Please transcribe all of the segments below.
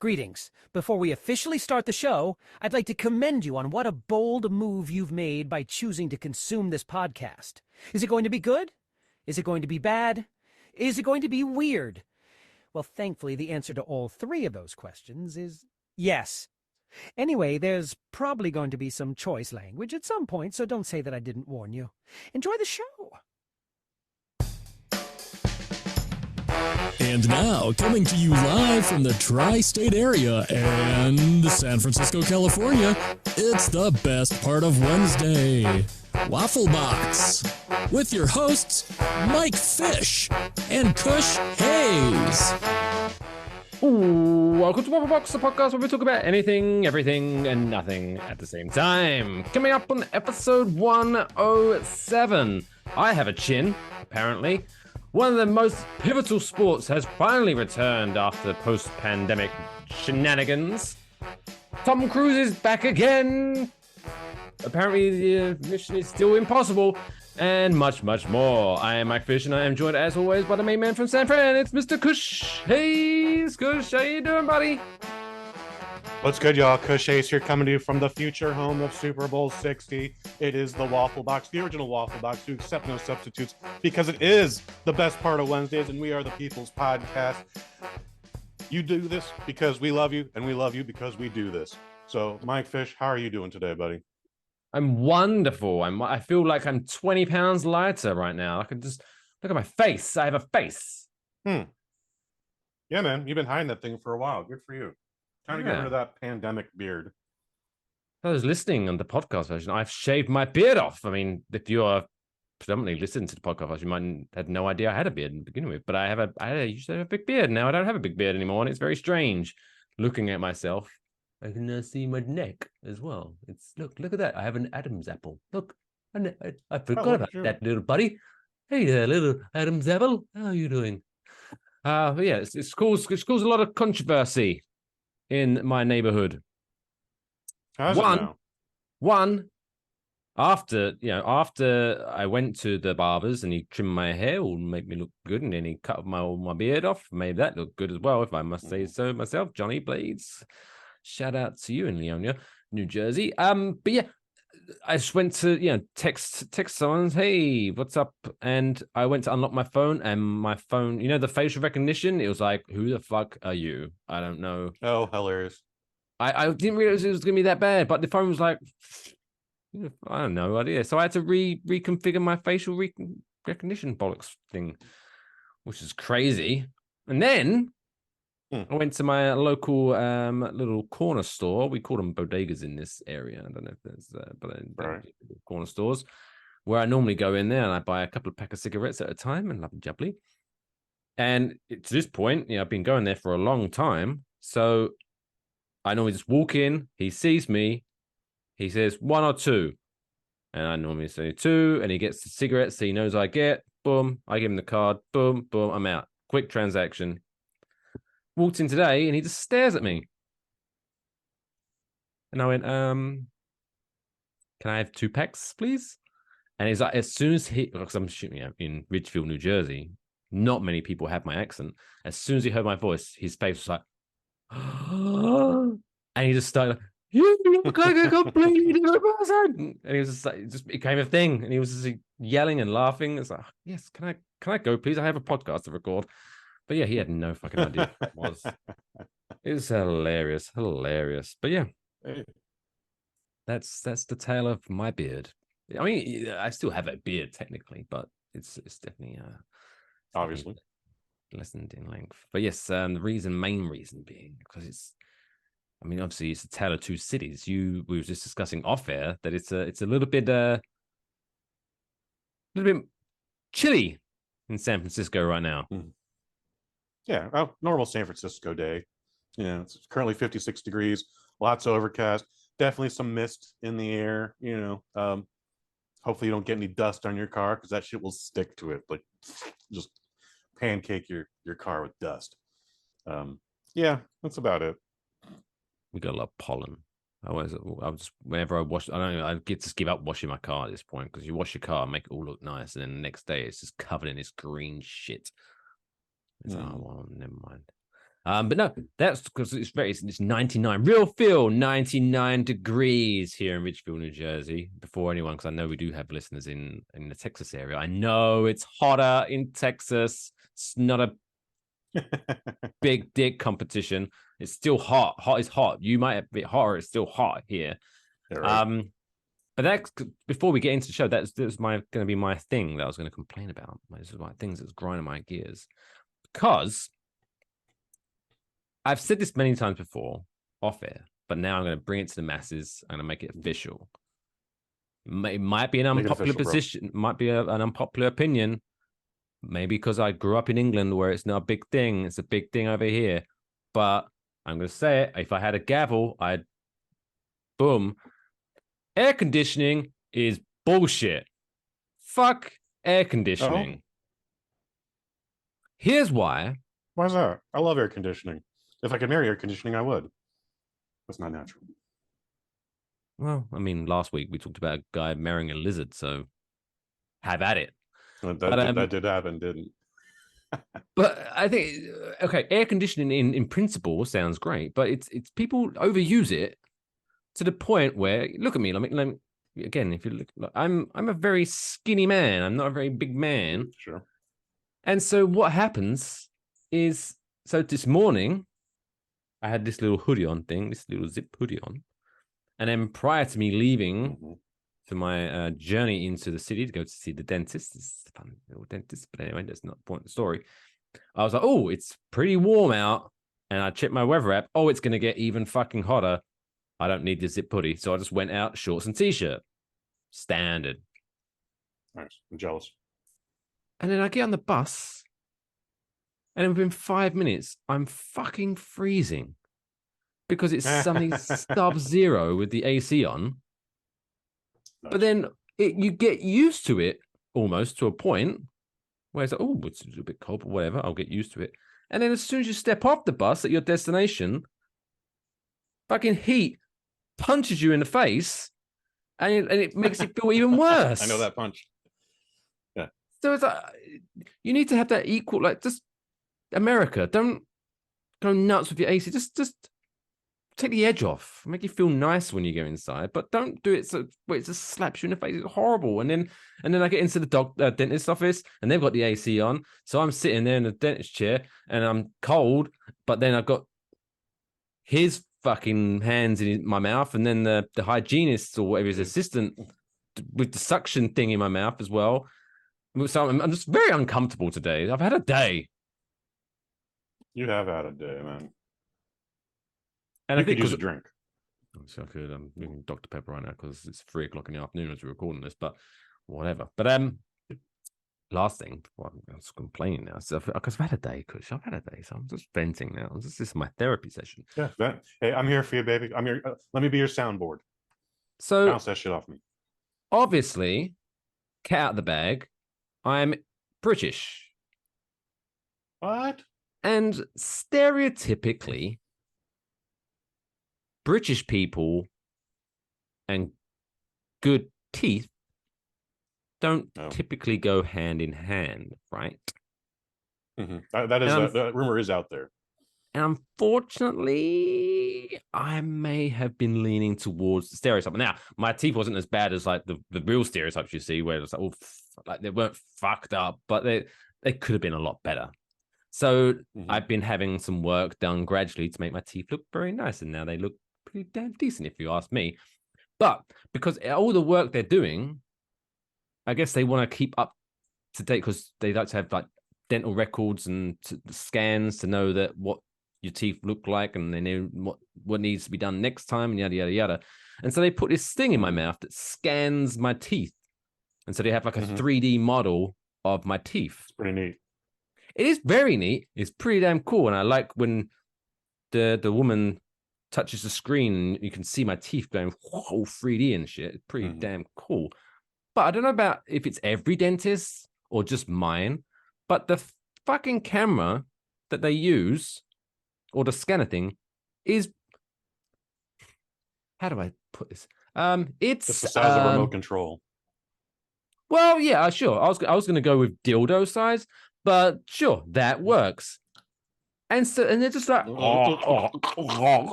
Greetings. Before we officially start the show, I'd like to commend you on what a bold move you've made by choosing to consume this podcast. Is it going to be good? Is it going to be bad? Is it going to be weird? Well, thankfully, the answer to all three of those questions is yes. Anyway, there's probably going to be some choice language at some point, so don't say that I didn't warn you. Enjoy the show. And now, coming to you live from the tri-state area and San Francisco, California, it's the best part of Wednesday, Waffle Box, with your hosts, Mike Fish and Kush Hayes. Ooh, welcome to Waffle Box, the podcast where we talk about anything, everything, and nothing at the same time. Coming up on episode 107, I have a chin, apparently. One of the most pivotal sports has finally returned after post-pandemic shenanigans. Tom Cruise is back again. Apparently the mission is still impossible. And much, much more. I am Mike Fish, and I am joined, as always, by the main man from San Fran. It's Mr. Kush Hayes. Kush, how you doing, buddy? What's good, y'all? Kush Hayes here, coming to you from the future home of Super Bowl 60. It is the Waffle Box, the original Waffle Box, who accept no substitutes, because it is the best part of Wednesdays, and we are the People's Podcast. You do this because we love you, and we love you because we do this. So, Mike Fish, how are you doing today, buddy? I'm wonderful. I feel like I'm 20 pounds lighter right now. I can just look at my face. I have a face. Yeah, man. You've been hiding that thing for a while. Good for you. Trying to get rid of that pandemic beard. I was listening on the podcast version. I've shaved my beard off. I mean, if you are predominantly listening to the podcast version, you might have no idea I had a beard to begin with. But I used to have a big beard. Now I don't have a big beard anymore, and it's very strange looking at myself. I can see my neck as well. Look at that. I have an Adam's apple. Look, I forgot about that, little buddy. Hey there, little Adam's apple. How are you doing? But yeah, it's caused a lot of controversy in my neighborhood. How's it now? One, after I went to the barbers and he trimmed my hair, will make me look good, and then he cut my beard off, made that look good as well, if I must say so myself. Johnny Blades. Shout out to you in Leonia, New Jersey. But yeah, I just went to, text someone, hey, what's up? And I went to unlock my phone, and my phone, the facial recognition, it was like, who the fuck are you? I don't know. Oh, hilarious. I didn't realize it was going to be that bad, but the phone was like, I don't know idea. So I had to reconfigure my facial recognition bollocks thing, which is crazy. And then I went to my local little corner store. We call them bodegas in this area. I don't know if there's, corner stores where I normally go in there and I buy a couple of pack of cigarettes at a time and lovely jubbly. And to this point, I've been going there for a long time. So I normally just walk in. He sees me. He says 1 or 2. And I normally say 2. And he gets the cigarettes. So he knows I get. Boom. I give him the card. Boom. Boom. I'm out. Quick transaction. Walked in today and he just stares at me. And I went, can I have 2 packs, please? And he's like, as soon as because I'm shooting in Ridgefield, New Jersey, not many people have my accent. As soon as he heard my voice, his face was like, and he just started, you look like a completely different person. And he was just like, it just became a thing. And he was just yelling and laughing. It's like, yes, can I go, please? I have a podcast to record. But yeah, he had no fucking idea what it was. It was hilarious. But yeah, that's the tale of my beard. I mean, I still have a beard technically, but it's definitely obviously lessened in length. But yes, the main reason being because obviously it's a tale of two cities. We were just discussing off air that it's a little bit chilly in San Francisco right now. Yeah, normal San Francisco day. It's currently 56 degrees, lots of overcast, definitely some mist in the air. Hopefully you don't get any dust on your car, because that shit will stick to it, like just pancake your car with dust. Yeah, that's about it. We got a lot of pollen. Whenever I wash, I get to give up washing my car at this point, because you wash your car, make it all look nice, and then the next day it's just covered in this green shit. It's oh, well, never mind. But no, that's because it's 99 real feel 99 degrees here in Ridgefield, New Jersey. Before anyone, because I know we do have listeners in the Texas area. I know it's hotter in Texas. It's not a big dick competition. It's still hot. Hot is hot. You might have a bit hotter. It's still hot here. Yeah, right. But that's before we get into the show. That's going to be my thing that I was going to complain about. This is my things that's grinding my gears because I've said this many times before off air, but now I'm going to bring it to the masses. I'm going to make it official. It might be an unpopular position. Might be an unpopular opinion. Maybe because I grew up in England where it's not a big thing. It's a big thing over here. But I'm going to say it. If I had a gavel, I'd boom. Air conditioning is bullshit. Fuck air conditioning. Here's why. Why is that? I love air conditioning. If I could marry air conditioning, I would. That's not natural. Well, I mean, last week we talked about a guy marrying a lizard, so have at it. That did happen, didn't? But I think, okay, air conditioning in principle sounds great, but it's people overuse it to the point where, look at me, again, if you look, I'm a very skinny man. I'm not a very big man. Sure. And so what happens is, so this morning, I had this little hoodie on thing, this little zip hoodie on. And then prior to me leaving for my journey into the city to go to see the dentist, this is a fun little dentist, but anyway, that's not the point of the story. I was like, oh, it's pretty warm out. And I checked my weather app. Oh, it's going to get even fucking hotter. I don't need the zip hoodie. So I just went out, shorts and t-shirt. Standard. Nice. I'm jealous. And then I get on the bus. And within 5 minutes, I'm fucking freezing. Because it's suddenly sub-zero with the AC on. Nice. But then you get used to it almost to a point where it's like, oh, it's a bit cold, but whatever, I'll get used to it. And then as soon as you step off the bus at your destination, fucking heat punches you in the face and it makes it feel even worse. I know that punch. Yeah. So it's like, you need to have that equal, like, just America, don't go nuts with your AC. Just take the edge off, make you feel nice when you go inside, but don't do it so where it just slaps you in the face. It's horrible. And then I get into the dentist office and they've got the AC on. So I'm sitting there in the dentist chair and I'm cold, but then I've got his fucking hands in my mouth and then the hygienist or whatever, his assistant with the suction thing in my mouth as well. So I'm just very uncomfortable today. I've had a day. You have had a day, man. And I think use a drink. So I could. I'm drinking Dr. Pepper right now because it's 3 o'clock in the afternoon as we're recording this, but whatever. But last thing, well, I was complaining now. So because I've had a day, Kush. I've had a day, so I'm just venting now. This is my therapy session. Yeah. Hey, I'm here for you, baby. I'm here. Let me be your soundboard. So bounce that shit off me. Obviously, cat out of the bag. I'm British. What? And stereotypically, British people and good teeth don't typically go hand in hand, right? Mm-hmm. That is the rumor is out there. And unfortunately, I may have been leaning towards the stereotype. Now, my teeth wasn't as bad as like the real stereotypes you see, where it's like, like they weren't fucked up, but they could have been a lot better. So I've been having some work done gradually to make my teeth look very nice, and now they look pretty damn decent, if you ask me. But because all the work they're doing, I guess they want to keep up to date because they like to have like dental records and scans to know that what your teeth look like, and they know what needs to be done next time, and yada yada yada. And so they put this thing in my mouth that scans my teeth, and so they have like a 3D model of my teeth. It's pretty neat. It is very neat. It's pretty damn cool, and I like when the woman touches the screen and you can see my teeth going whole 3D and shit. It's pretty damn cool. But I don't know about if it's every dentist or just mine, but the fucking camera that they use or the scanner thing is, how do I put this? It's the size of a remote control. Well, yeah, sure. I was going to go with dildo size, but sure, that works. And they're just like,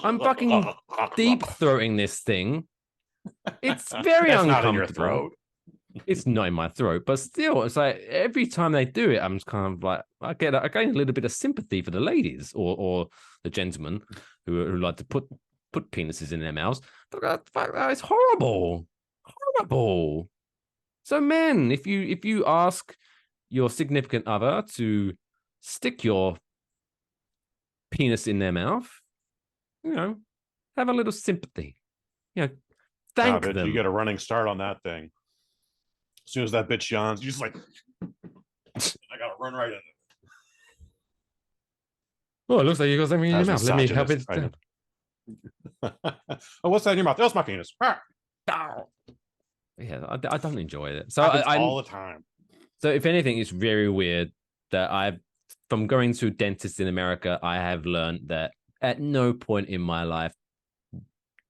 I'm fucking deep throating this thing. It's very That's uncomfortable. not in your throat. It's not in my throat, but still, it's like every time they do it, I'm just kind of like, I gain a little bit of sympathy for the ladies or the gentlemen who like to put penises in their mouths. But it's horrible, horrible. So, men, if you ask your significant other to stick your penis in their mouth, have a little sympathy. Thank them. You get a running start on that thing. As soon as that bitch yawns, you're just like, I gotta run right in it. Oh, it looks like you got something in your mouth. Let me help it. Oh, what's that in your mouth? That's my penis. Yeah, I don't enjoy it. So all the time. So if anything, it's very weird that from going to dentists in America, I have learned that at no point in my life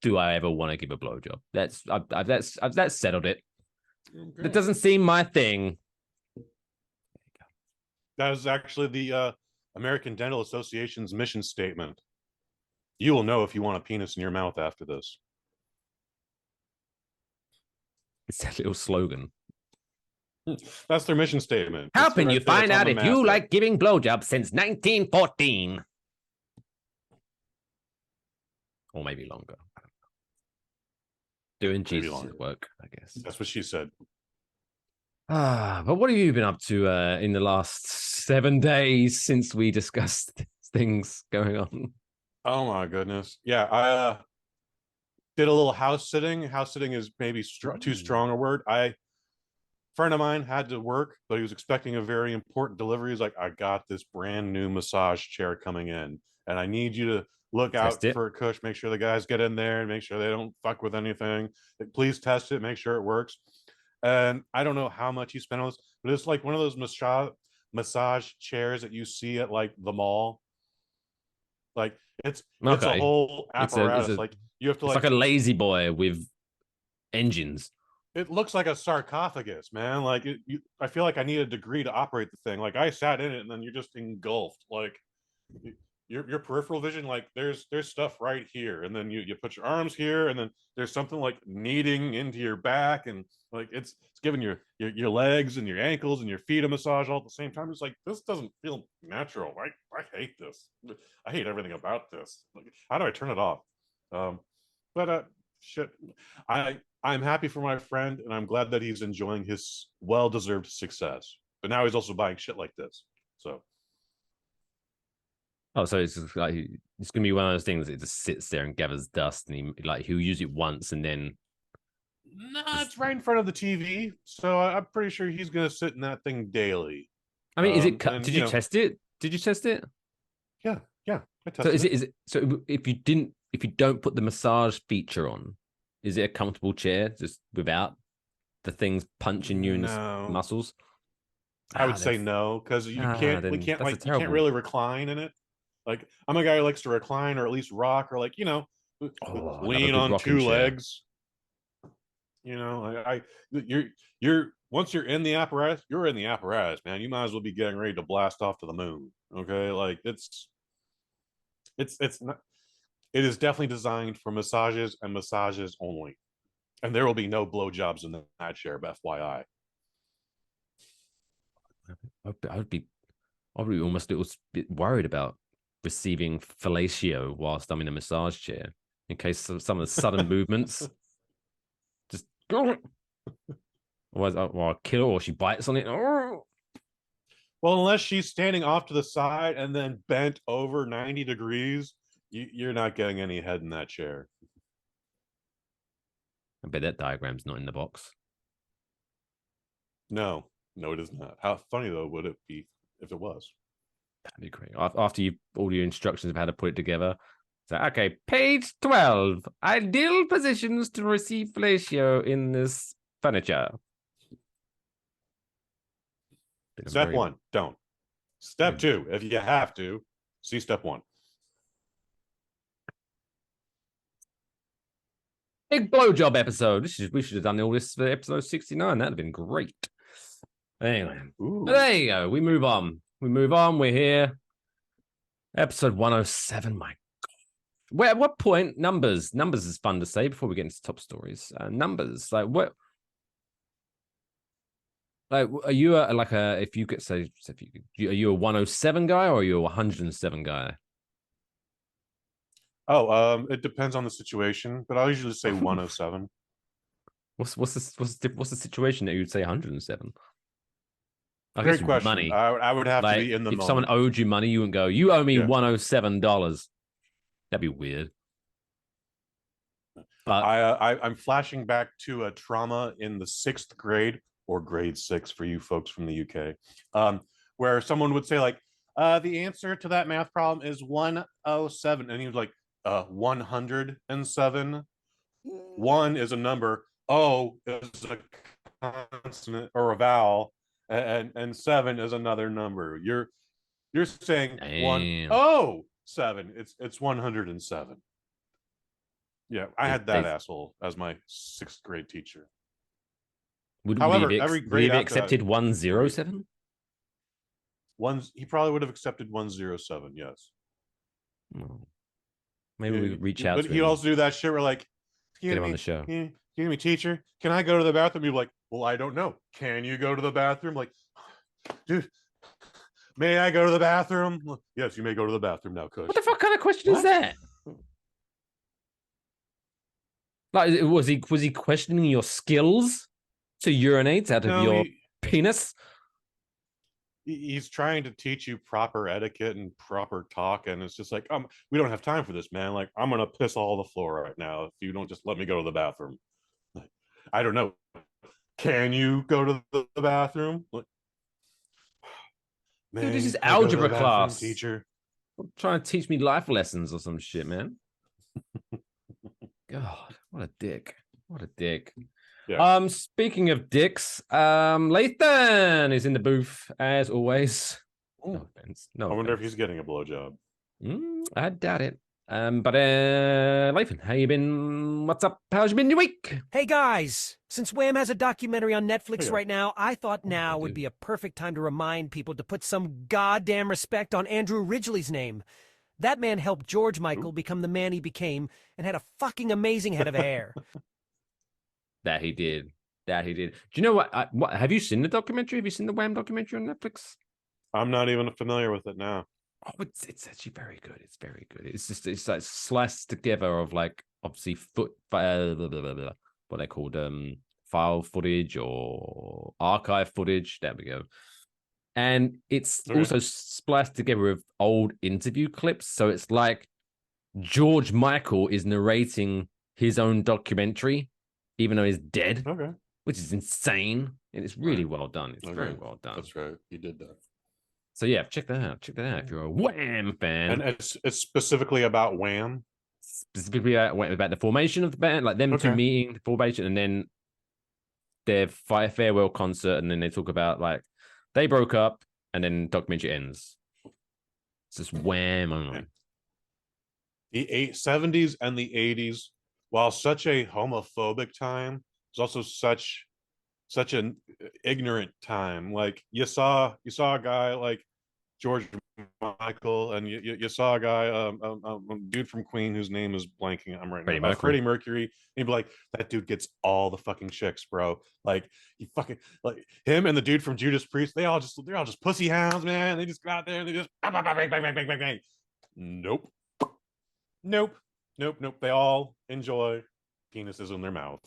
do I ever want to give a blowjob. That's settled it. Okay. That doesn't seem my thing. That is actually the American Dental Association's mission statement. You will know if you want a penis in your mouth after this. It's that little slogan. That's their mission statement. How can you find out if you like giving blowjobs since 1914? Or maybe longer. Doing Jesus' work, I guess. That's what she said. But what have you been up to in the last 7 days since we discussed things going on? Oh my goodness. Yeah, I did a little house sitting. House sitting is maybe too strong a word. Friend of mine had to work, but he was expecting a very important delivery. He's like, I got this brand new massage chair coming in, and I need you to look out for a Kush, make sure the guys get in there and make sure they don't fuck with anything. Please test it, make sure it works. And I don't know how much you spend on this, but it's like one of those massage chairs that you see at like the mall. Like it's a whole apparatus. Like you have to it's like a lazy boy with engines. It looks like a sarcophagus, man. Like I feel like I need a degree to operate the thing. Like I sat in it and then you're just engulfed. Like your peripheral vision, like there's stuff right here, and then you put your arms here, and then there's something like kneading into your back, and like it's giving your legs and your ankles and your feet a massage all at the same time. It's like, this doesn't feel natural. I hate this. I hate everything about this. Like, how do I turn it off? Shit. I'm happy for my friend, and I'm glad that he's enjoying his well-deserved success. But now he's also buying shit like this. So. Oh, so it's like it's gonna be one of those things that just sits there and gathers dust, and he'll use it once and then. No, it's right in front of the TV, so I'm pretty sure he's gonna sit in that thing daily. I mean, is it? Did you test it? Did you test it? Yeah, I tested. So is it? So if you don't put the massage feature on, is it a comfortable chair just without the things punching you in the muscles? I would say no, because you can't really recline in it. Like, I'm a guy who likes to recline or at least rock or lean on two legs. You're once you're in the apparatus, you're in the apparatus, man. You might as well be getting ready to blast off to the moon. Okay, like it's not. It is definitely designed for massages and massages only, and there will be no blowjobs in that chair. FYI. I'd be almost a little bit worried about receiving fellatio whilst I'm in a massage chair in case of some of the sudden movements. Just I'll kill her or she bites on it. Well, unless she's standing off to the side and then bent over 90 degrees, you're not getting any head in that chair. I bet that diagram's not in the box. No, it is not. How funny though would it be if it was? That'd be great. After all your instructions of how to put it together. So, okay, page 12. Ideal positions to receive fellatio in this furniture. Step 1, don't. Step 2, if you have to, see step 1. Big blowjob episode. We should have done all this for episode 69. That'd have been great. Anyway, but there you go. We move on. We're here. Episode 107. My God. Where at what point numbers is fun to say before we get into top stories. Numbers like what? Like, are you if you could say if are you a 107 guy or are you a 107 guy? Oh, it depends on the situation, but I'll usually say 107. What's the situation that you'd say 107? I Great guess question. money. I would have Like, to be in the if moment. someone owed you money, you wouldn't go, you owe me Yeah. $107. That'd be weird. But I'm flashing back to a trauma in the 6th grade or grade 6 for you folks from the UK, where someone would say like, the answer to that math problem is 107, and he was like, 107. 1 is a number, O is a consonant or a vowel, and 7 is another number. You're saying Damn. 107. It's 107. Yeah, I had that They've- asshole as my 6th grade teacher. However, every would he grade have after that- accepted 107? He probably would have accepted 107. Yes. Well, maybe we reach out But to he'd him. also do that shit where like, Get him on the show. Excuse me, teacher, can I go to the bathroom? You're like, well, I don't know. Can you go to the bathroom? Like, dude, may I go to the bathroom? Yes, you may go to the bathroom now, Kush. What the fuck kind of question is that? Like, was he questioning your skills to urinate out of No, your penis? he's trying to teach you proper etiquette and proper talk, and it's just like, we don't have time for this, man. Like, I'm gonna piss all the floor right now if you don't just let me go to the bathroom. Like, I don't know. Can you go to the bathroom? Like, Dude, this is I go to the algebra bathroom, class. teacher. Trying to teach me life lessons or some shit, man. God, what a dick. What a dick. Yeah. Speaking of dicks, Lathan is in the booth as always. Ooh. No offense. No I wonder if offense. he's getting a blowjob. I doubt it. But Lathan, how you been? What's up? How's you been your week? Hey guys, since Wham has a documentary on Netflix Yeah. right now, I thought now I would do. be a perfect time to remind people to put some goddamn respect on Andrew Ridgeley's name. That man helped George Michael become the man he became and had a fucking amazing head of hair. That he did. That he did. Do you know what? What have you seen the documentary? Have you seen the Wham documentary on Netflix? I'm not even familiar with it now. Oh, it's actually very good. It's very good. It's like sliced together of like obviously what they called file footage or archive footage. There we go. And it's Okay. also spliced together with old interview clips. So it's like George Michael is narrating his own documentary, even though he's dead, Okay. which is insane. And it's really well done. It's very Okay. well done. That's right. He did that. So yeah, check that out. Check that out if you're a Wham fan. And it's specifically about Wham. Specifically about the formation of the band, like them two Okay. meeting, the formation, and then their farewell concert, and then they talk about like they broke up, and then documentary ends. It's just Wham only. The 70s and the 80s, while such a homophobic time, was also such an ignorant time. Like you saw a guy like George Michael, and you saw a guy, a dude from Queen whose name is blanking. I'm right now. Freddie Mercury. And you'd be like, that dude gets all the fucking chicks, bro. Like he fucking like him and the dude from Judas Priest. They're all just pussy hounds, man. They just go out there and they just bang, bang, bang, bang, bang, bang, bang. Nope. They all enjoy penises in their mouth.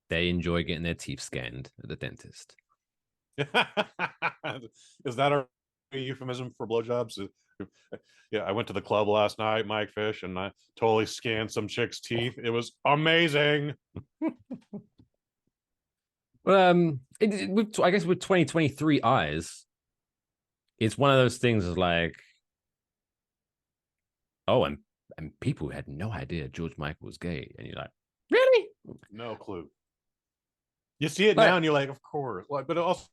They enjoy getting their teeth scanned at the dentist. Is that a euphemism for blowjobs? Yeah, I went to the club last night, Mike Fish, and I totally scanned some chick's teeth. It was amazing. Well, I guess with 2023 eyes, it's one of those things is like, oh, and people had no idea George Michael was gay, and you're like, really? No clue. You see it Like- now, and you're like, of course. Like, but also,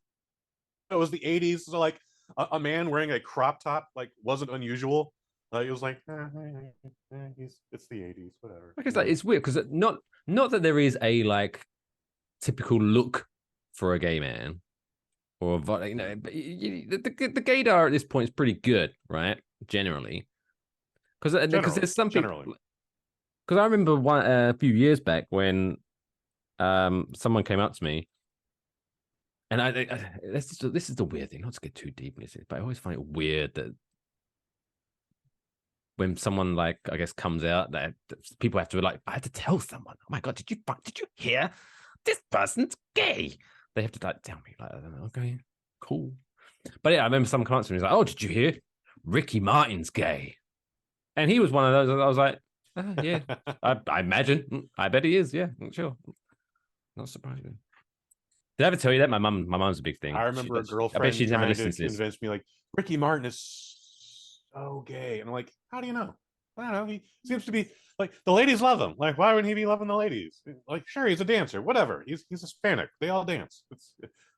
it was the 80s, so like a man wearing a crop top like wasn't unusual. It was like, it's the 80s, whatever. Like it's weird because not that there is a like typical look for a gay man, or but the gaydar at this point is pretty good, right? Generally, Because there's some people. Generally. Because I remember a few years back when someone came up to me, and this is the weird thing. Not to get too deep in this, but I always find it weird that when someone like I guess comes out, that people have to like, I had to tell someone. Oh my god, did you hear? This person's gay. They have to like tell me like, I don't know, okay, cool. But yeah, I remember someone coming up to me, he's like, oh, did you hear? Ricky Martin's gay, and he was one of those. I was like. Yeah, I imagine. I bet he is. Yeah, sure. Not surprising. Did I ever tell you that my mom's a big thing? I remember a girlfriend. I bet she's never trying to listened to this. convince me like Ricky Martin is so gay, and I'm like, how do you know? I don't know. He seems to be like the ladies love him. Like, why wouldn't he be loving the ladies? Like, sure, he's a dancer. Whatever. He's Hispanic. They all dance.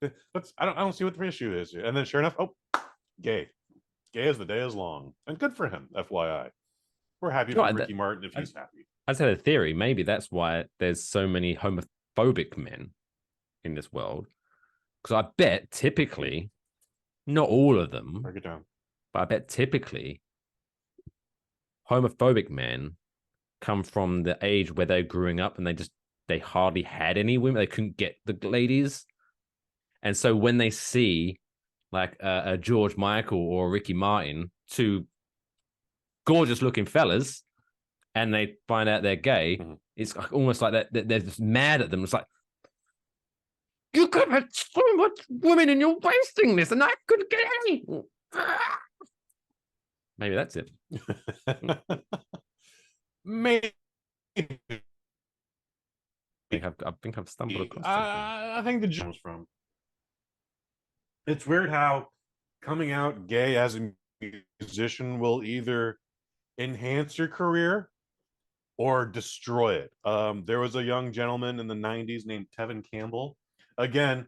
I don't see what the issue is. And then sure enough, oh, gay. Gay as the day is long, and good for him. FYI. We're happy for Ricky Martin if he's happy. I just had a theory. Maybe that's why there's so many homophobic men in this world. Because I bet typically, not all of them, Break it down. but I bet typically homophobic men come from the age where they're growing up and they hardly had any women. They couldn't get the ladies. And so when they see like a George Michael or Ricky Martin, two gorgeous looking fellas, and they find out they're gay, it's almost like that they're just mad at them. It's like, you could have so much women and you're wasting this, and I couldn't get any. Maybe that's it. Maybe. I think I've stumbled across I think the comes from. It's weird how coming out gay as a musician will either enhance your career or destroy it. There was a young gentleman in the 90s named Tevin Campbell. Again,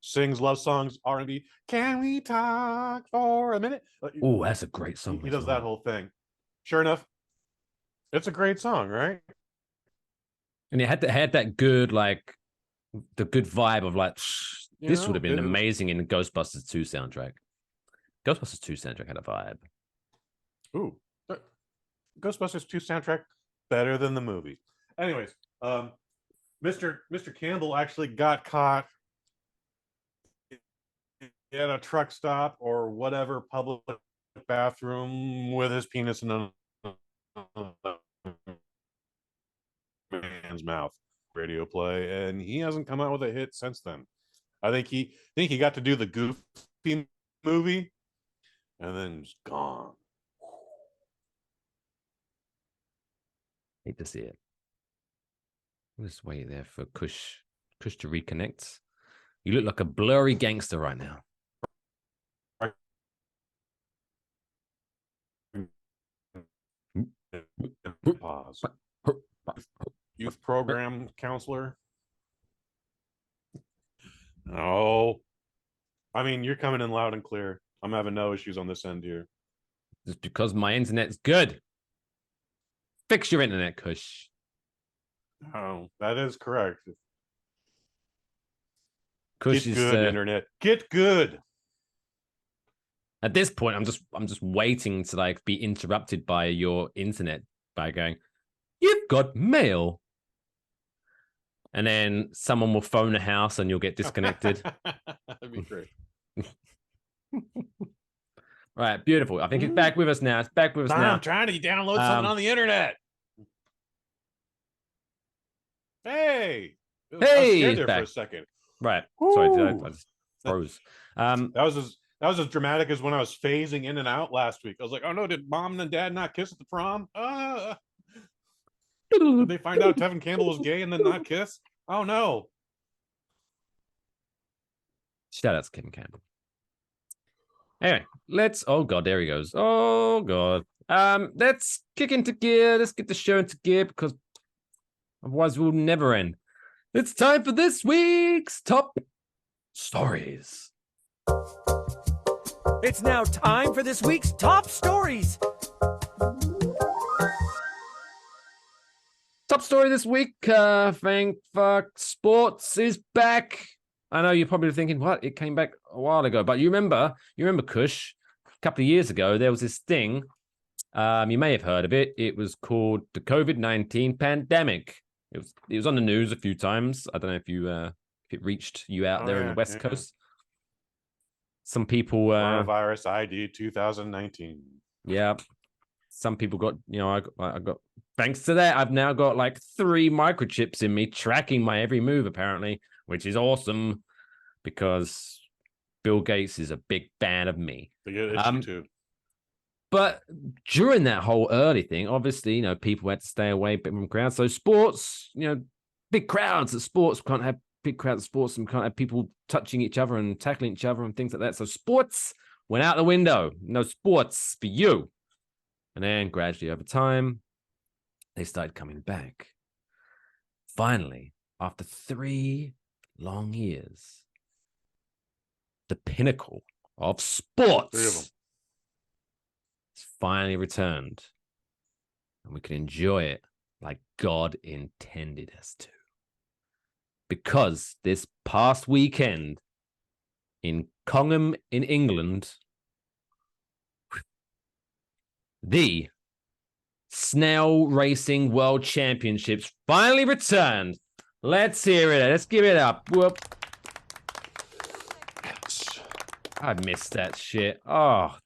sings love songs, R&B. Can we talk for a minute? Oh, that's a great song. He does that whole thing. Sure enough, it's a great song, right? And it had that good, like, the good vibe of like, this would have been amazing in the Ghostbusters 2 soundtrack. Ghostbusters 2 soundtrack had a vibe. Ooh. Ghostbusters 2 soundtrack better than the movie. Anyways, Mr. Campbell actually got caught at a truck stop or whatever public bathroom with his penis in a man's mouth. Radio play, and he hasn't come out with a hit since then. I think he got to do the Goofy movie, and then just gone. Hate to see it. We'll just wait there for Kush to reconnect. You look like a blurry gangster right now. Pause. Youth program counselor. No. I mean, you're coming in loud and clear. I'm having no issues on this end here. Just because my internet's good. Fix your internet, Kush. Oh, that is correct. Kush Get is good, internet. Get good. At this point, I'm just waiting to like be interrupted by your internet by going, "You've got mail." And then someone will phone the house and you'll get disconnected. That'd be great. Right, beautiful. I think it's back with us now. It's back with us now. I'm trying to download something on the internet. Hey, I was scared there for a second. Right. Woo. Sorry, I just froze. That was as dramatic as when I was phasing in and out last week. I was like, oh no, did mom and dad not kiss at the prom? Did they find out Tevin Campbell was gay and then not kiss? Oh no. Shout out to Kevin Campbell. Anyway, oh god, there he goes. Oh god. Let's kick into gear. Let's get the show into gear because otherwise we'll never end. It's time for this week's top stories. It's now time for this week's top stories. Top story this week, thank fuck, sports is back. I know you're probably thinking, what? It came back a while ago. But you remember, Kush, a couple of years ago, there was this thing You may have heard of it. It was called the COVID-19 pandemic. It was on the news a few times. I don't know if it reached you out there in the West Coast. Some people coronavirus ID 2019. Yeah. Some people got, I got, thanks to that, I've now got like 3 microchips in me tracking my every move, apparently, which is awesome because Bill Gates is a big fan of me. Too. But during that whole early thing, obviously, people had to stay away from crowds. So sports, big crowds at sports, can't have big crowds at sports and can't have people touching each other and tackling each other and things like that. So sports went out the window. No sports for you. And then gradually over time, they started coming back. Finally, after 3 long years, the pinnacle of sports 3 of them has finally returned. And we can enjoy it like God intended us to. Because this past weekend in Congham in England, the Snail Racing World Championships finally returned. Let's hear it. Let's give it up. Whoop. I missed that shit. Oh,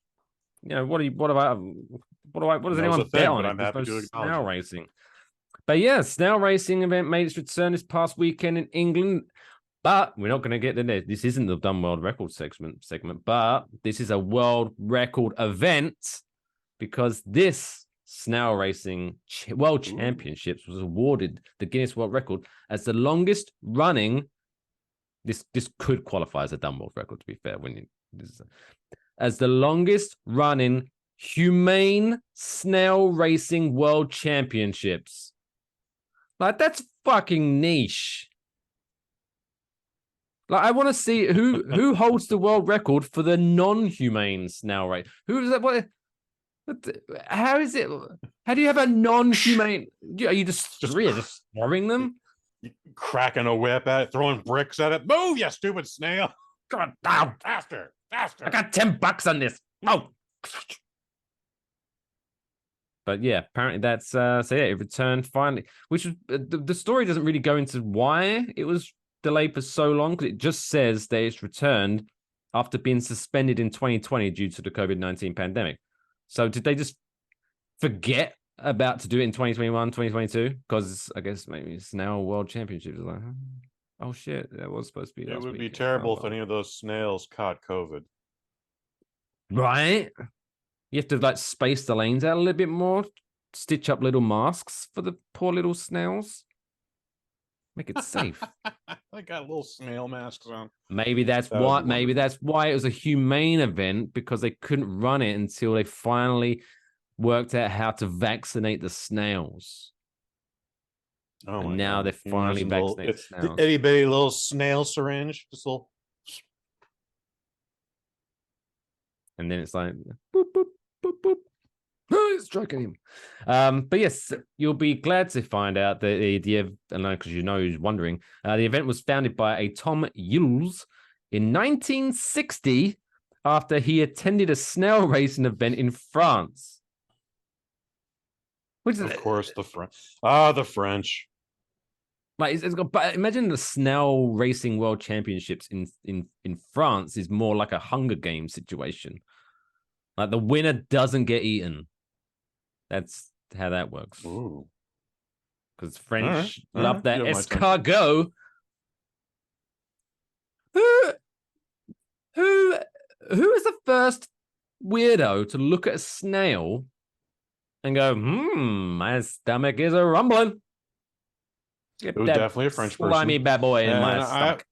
what does anyone bet on? I'm happy to Snail racing. But yeah, Snail Racing event made its return this past weekend in England. But we're not going to get to this. This isn't the Dumb World Record segment, but this is a world record event. Because this Snail Racing World Championships was awarded the Guinness World Record as the longest running. This could qualify as a dumb world record, to be fair. As the longest running humane snail racing world championships. Like, that's fucking niche. Like, I want to see who holds the world record for the non-humane snail race. Who is that? What? How is it? How do you have a non-humane? Are you just throwing them? Cracking a whip at it, throwing bricks at it. Move, you stupid snail! God, down faster! I got $10 on this. Oh. But yeah, apparently that's so yeah, it returned finally. Which was the story doesn't really go into why it was delayed for so long, because it just says that it's returned after being suspended in 2020 due to the COVID-19 pandemic. So did they just forget about to do it in 2021, 2022? Because I guess maybe it's now World Championships. Like, oh shit, that was supposed to be. It would be terrible if any of those snails caught COVID. Right? You have to like space the lanes out a little bit more, stitch up little masks for the poor little snails. Make it safe. They got little snail masks on. Maybe that's why. Maybe that's why it was a humane event, because they couldn't run it until they finally worked out how to vaccinate the snails. Oh, and now they're finally vaccinated the snails. Itty bitty little snail syringe, just a little. And then it's like boop boop boop boop. It's striking him. But yes, you'll be glad to find out that because who's wondering, the event was founded by a Tom Yules in 1960 after he attended a snail racing event in France. Of course, the French. The French. Like, but imagine the Snail Racing World Championships in France is more like a Hunger Games situation. Like, the winner doesn't get eaten. That's how that works. Because French love that escargot. Who is the first weirdo to look at a snail and go, my stomach is a rumbling? It was definitely a French person. Slimy bad boy in my stomach.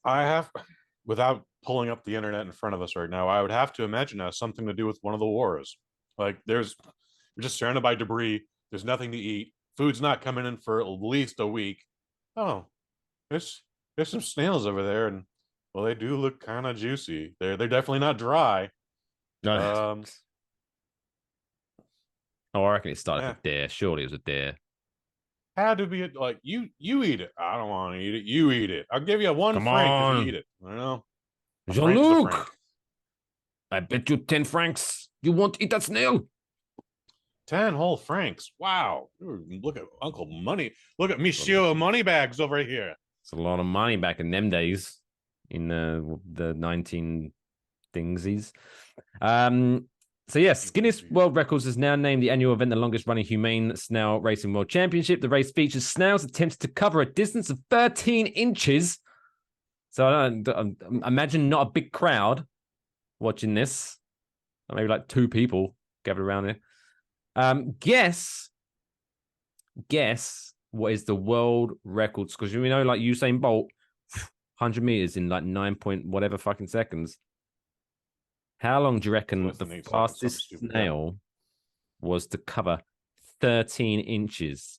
I have, without pulling up the internet in front of us right now, I would have to imagine it has something to do with one of the wars. Like, you're just surrounded by debris. There's nothing to eat. Food's not coming in for at least a week. Oh, there's some snails over there, and well, they do look kind of juicy. They're definitely not dry. I reckon it started with dare. Surely it was a dare. Had to be like, you eat it. I don't want to eat it. You eat it. I'll give you one Come franc on. if you eat it. I don't know. Jean-Luc, I bet you 10 francs You want to eat that snail? 10 whole francs. Wow. Ooh, look at Uncle Money. Look at Monsieur Moneybags over here. It's a lot of money back in them days, in the 19 thingsies. So yes, Guinness World Records has now named the annual event the longest running humane snail racing world championship. The race features snails attempting to cover a distance of 13 inches. So I imagine not a big crowd watching this. Maybe like 2 people gathered around it. Guess what is the world records? Because we know, like Usain Bolt, 100 meters in like 9 point whatever fucking seconds. How long do you reckon the fastest snail was to cover 13 inches?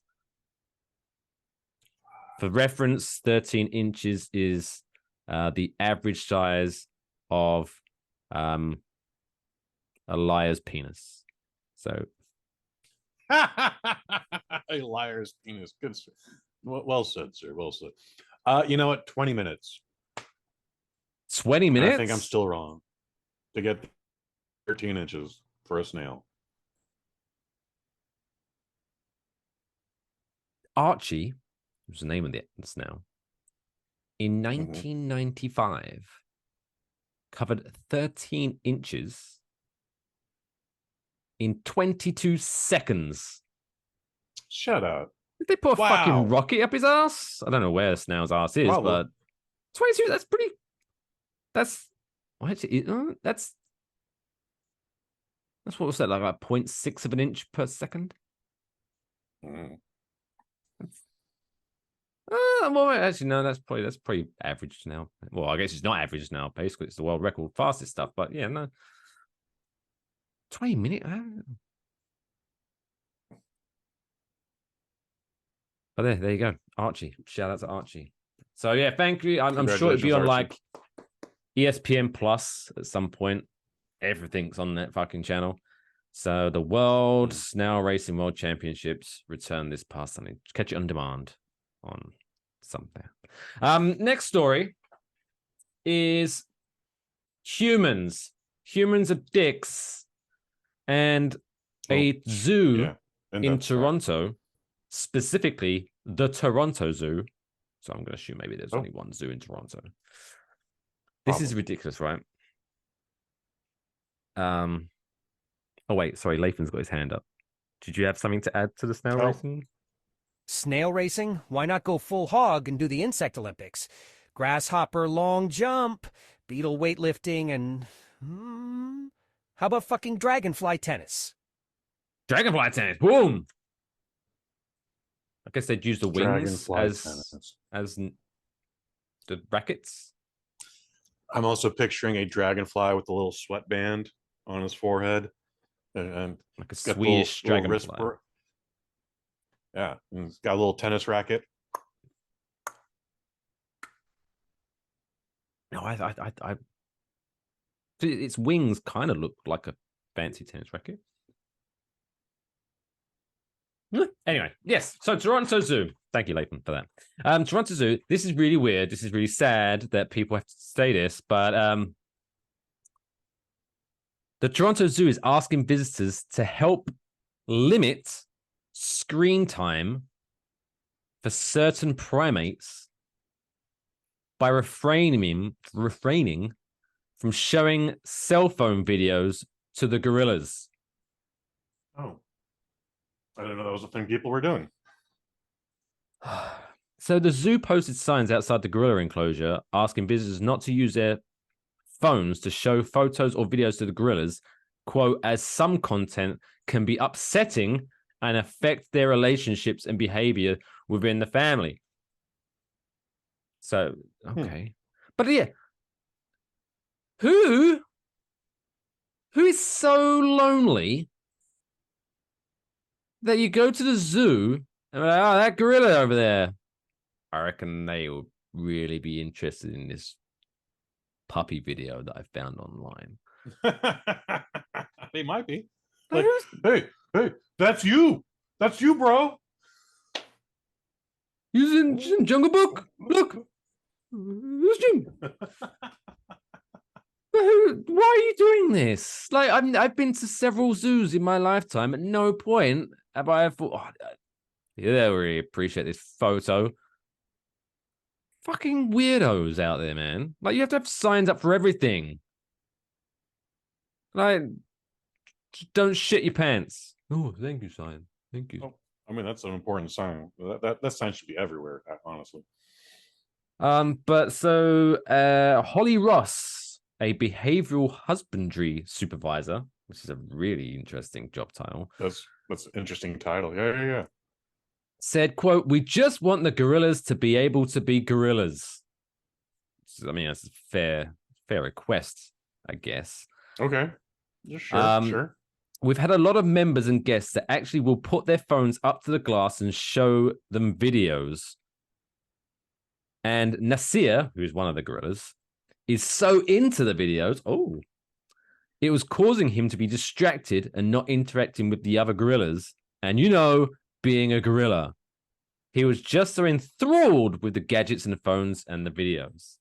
For reference, 13 inches is the average size of a liar's penis. So a liar's penis. Good. Well said, sir. Well said. You know what? 20 minutes. 20 minutes? I think I'm still wrong. To get 13 inches for a snail. Archie was the name of the snail. In 1995, covered 13 inches in 22 seconds. Shut up. Did they put a fucking rocket up his ass? I don't know where a snail's ass is, but 22, that's pretty... That's what was that, like 0.6 of an inch per second? Well, actually, no, that's pretty average now. Well, I guess it's not average now, basically. It's the world record fastest stuff, but yeah, no. 20 minutes. But there you go. Archie. Shout out to Archie. So yeah, thank you. I'm sure it'll be on like ESPN Plus at some point. Everything's on that fucking channel. So the World Snail Racing World Championships return this past Sunday. Catch it on demand on something. Next story is humans. Humans are dicks. And a zoo in Toronto, specifically the Toronto Zoo. So I'm going to assume maybe there's only one zoo in Toronto. This is ridiculous, right? Oh, wait, sorry. Lathan's got his hand up. Did you have something to add to the snail racing? Snail racing? Why not go full hog and do the insect Olympics? Grasshopper long jump, beetle weightlifting, and... how about fucking dragonfly tennis? Dragonfly tennis, boom! I guess they'd use the wings as the rackets. I'm also picturing a dragonfly with a little sweatband on his forehead. And like a Swedish dragonfly. Yeah, and he's got a little tennis racket. No, I its wings kind of look like a fancy tennis racket. Anyway, yes. So Toronto Zoo. Thank you, Lathan, for that. Toronto Zoo. This is really weird. This is really sad that people have to say this, but the Toronto Zoo is asking visitors to help limit screen time for certain primates by refraining from showing cell phone videos to the gorillas. Oh. I didn't know that was a thing people were doing. So the zoo posted signs outside the gorilla enclosure asking visitors not to use their phones to show photos or videos to the gorillas, quote, as some content can be upsetting and affect their relationships and behavior within the family. So, okay. But yeah, who is so lonely that you go to the zoo and like, oh, that gorilla over there, I reckon they would really be interested in this puppy video that I found online. They might be. Like, hey, that's you. That's you, bro. He's in Jungle Book. Look. Who's Jim? Why are you doing this? Like, I've been to several zoos in my lifetime. At no point have I thought, yeah, I really appreciate this photo. Fucking weirdos out there, man. Like, you have to have signs up for everything. Like, just don't shit your pants. Oh, thank you, sign. Thank you. Oh, I mean, that's an important sign. That sign should be everywhere, honestly. But so Holly Ross, a behavioral husbandry supervisor, which is a really interesting job title. That's an interesting title. Yeah. Said, quote, "We just want the gorillas to be able to be gorillas." I mean, that's a fair request, I guess. Okay. Yeah, sure. We've had a lot of members and guests that actually will put their phones up to the glass and show them videos. And Nasir, who's one of the gorillas, is so into the videos. Oh, it was causing him to be distracted and not interacting with the other gorillas. And being a gorilla, he was just so enthralled with the gadgets and the phones and the videos.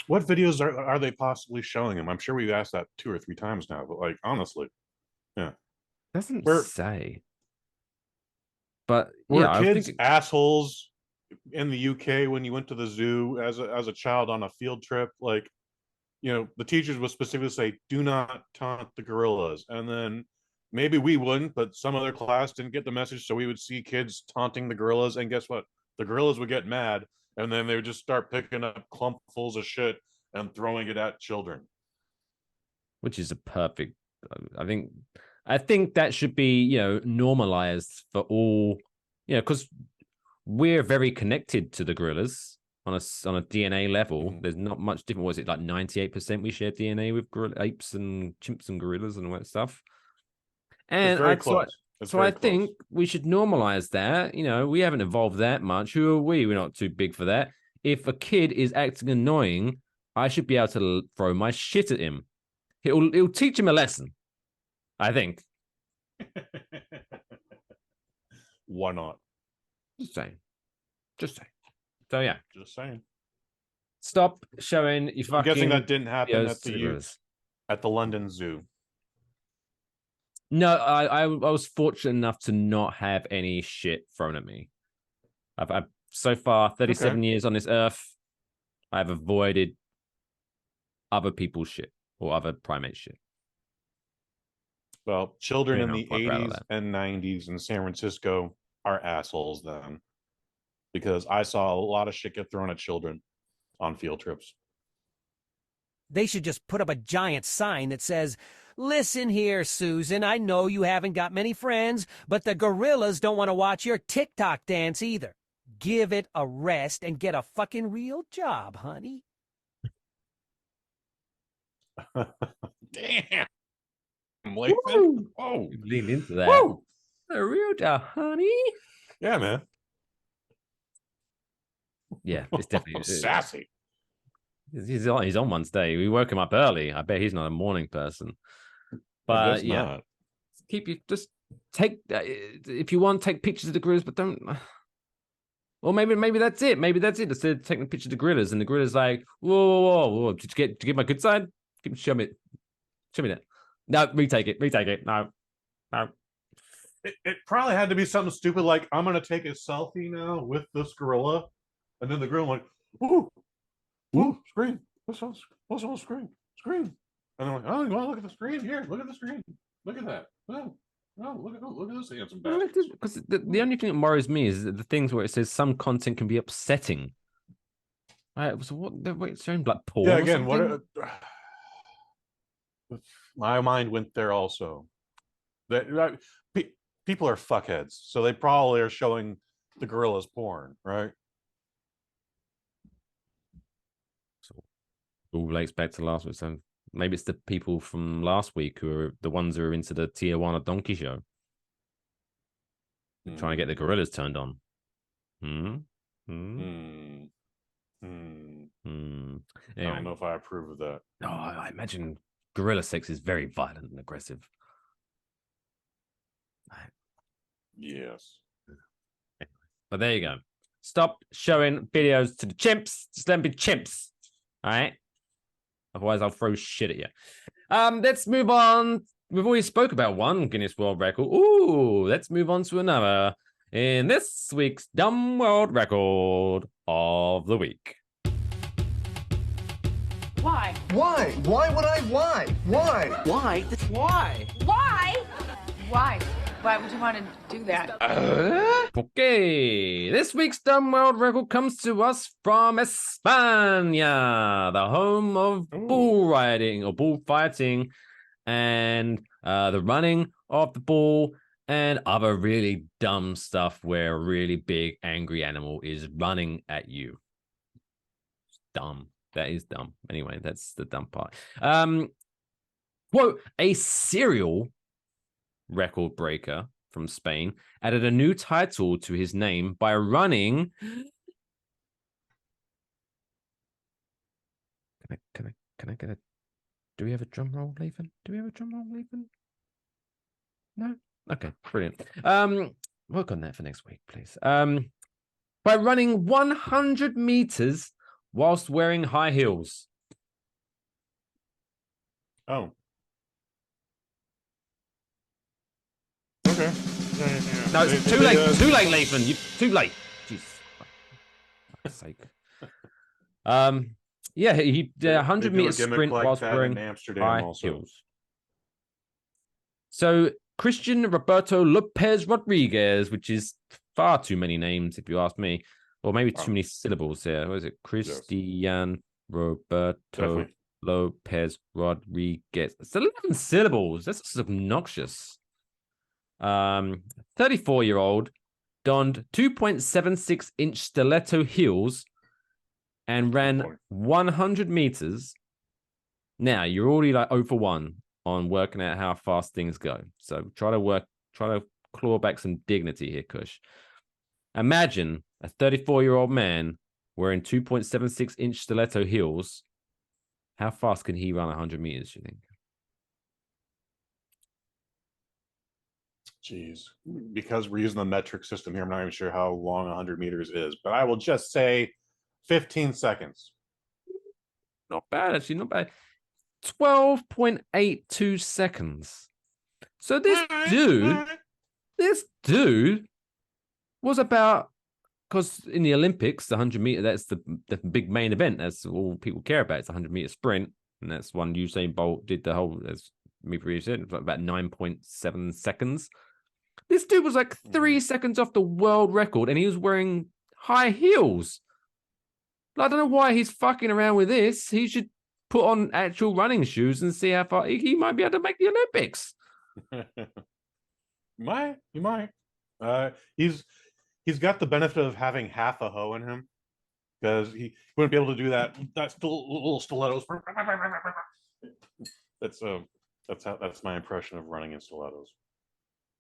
What videos are they possibly showing him? I'm sure we've asked that 2 or 3 times now, but like honestly, yeah, Doesn't say. But were yeah, kids assholes in the UK when you went to the zoo as a child on a field trip? Like, the teachers would specifically say, "Do not taunt the gorillas," and then maybe we wouldn't, but some other class didn't get the message, so we would see kids taunting the gorillas, and guess what? The gorillas would get mad, and then they would just start picking up clumpfuls of shit and throwing it at children. Which is a perfect. I think that should be normalized for all. Because we're very connected to the gorillas on a DNA level. There's not much different. Was it like 98% we share DNA with apes and chimps and gorillas and all that stuff? And it's very close. I think we should normalize that. We haven't evolved that much. Who are we? We're not too big for that. If a kid is acting annoying, I should be able to throw my shit at him. It'll teach him a lesson, I think. Why not? Just saying. So yeah. Just saying. Stop showing you fucking. I'm guessing that didn't happen at the London Zoo. No, I was fortunate enough to not have any shit thrown at me. I've so far 37 years on this earth, I've avoided other people's shit or other primate shit. Well, children in the 80s and 90s in San Francisco are assholes then, because I saw a lot of shit get thrown at children on field trips. They should just put up a giant sign that says, "Listen here, Susan, I know you haven't got many friends, but the gorillas don't want to watch your TikTok dance either. Give it a rest and get a fucking real job, honey." Damn. Lathan. Oh, lean into that. Whoa. A real job, honey. Yeah, man. Yeah, it's definitely sassy. He's on one day. We woke him up early. I bet he's not a morning person. But yeah, not. Just take if you want, take pictures of the gorillas, but don't. Or maybe that's it. Maybe that's it. Instead of taking a picture of the gorillas, and the gorillas like, whoa. Did you get my good side? Show me that. No, retake it. No. It probably had to be something stupid like, "I'm gonna take a selfie now with this gorilla," and then the gorilla like, "Ooh, screen. What's on screen? Screen." And I'm like, "Oh, you want to look at the screen? Here, look at the screen. Look at that. Oh, look at this handsome bastard." Because the only thing that worries me is the things where it says some content can be upsetting. Right, so what? It's showing like porn. Yeah, again, my mind went there also. That people are fuckheads, so they probably are showing the gorillas porn, right? So, all relates back to last week. So maybe it's the people from last week who are the ones who are into the Tijuana Donkey Show, trying to get the gorillas turned on. Anyway. I don't know if I approve of that. No, I imagine gorilla sex is very violent and aggressive. Yes. But there you go. Stop showing videos to the chimps. Just let them be chimps. All right. Otherwise, I'll throw shit at you. Let's move on. We've already spoke about one Guinness World Record. Ooh, let's move on to another in this week's Dumb World Record of the Week. Why? Why? Why would I? Why? Why? Why? Why? Why? Why? Why would you want to do that? Okay, this week's Dumb World Record comes to us from España, the home of bull riding or bullfighting and the running of the bull and other really dumb stuff where a really big angry animal is running at you. It's dumb. That is dumb. Anyway, that's the dumb part. Quote, a serial record breaker from Spain added a new title to his name by running. Can I get a? Do we have a drum roll, Lathan? Do we have a drum roll, Lathan? No. Okay, brilliant. Work on that for next week, please. By running 100 meters whilst wearing high heels. Oh. Okay. Yeah. No, it's too late. Too late, Lathan. Too late. Jeez. For sake. Yeah, he did a 100 meter sprint like whilst wearing high heels. So Christian Roberto Lopez Rodriguez, which is far too many names if you ask me, or maybe too many syllables here. What is it? Christian Roberto Lopez Rodriguez. It's 11 syllables. That's just obnoxious. 34-year-old donned 2.76-inch stiletto heels and ran 100 meters. Now you're already like 0 for 1 on working out how fast things go. So try to claw back some dignity here, Kush. Imagine a 34-year-old man wearing 2.76-inch stiletto heels. How fast can he run 100 meters, do you think? Jeez, because we're using the metric system here, I'm not even sure how long 100 meters is, but I will just say 15 seconds. Not bad, actually, not bad. 12.82 seconds. So this dude was about, because in the Olympics, the 100 meter, that's the big main event. That's all people care about. It's a 100 meter sprint. And that's one Usain Bolt did the whole, as me previously said, about 9.7 seconds. This dude was like 3 seconds off the world record, and he was wearing high heels. I don't know why he's fucking around with this. He should put on actual running shoes and see how far he might be able to make the Olympics. He might. He's got the benefit of having half a hoe in him, because he wouldn't be able to do that. That's little stilettos. That's my impression of running in stilettos.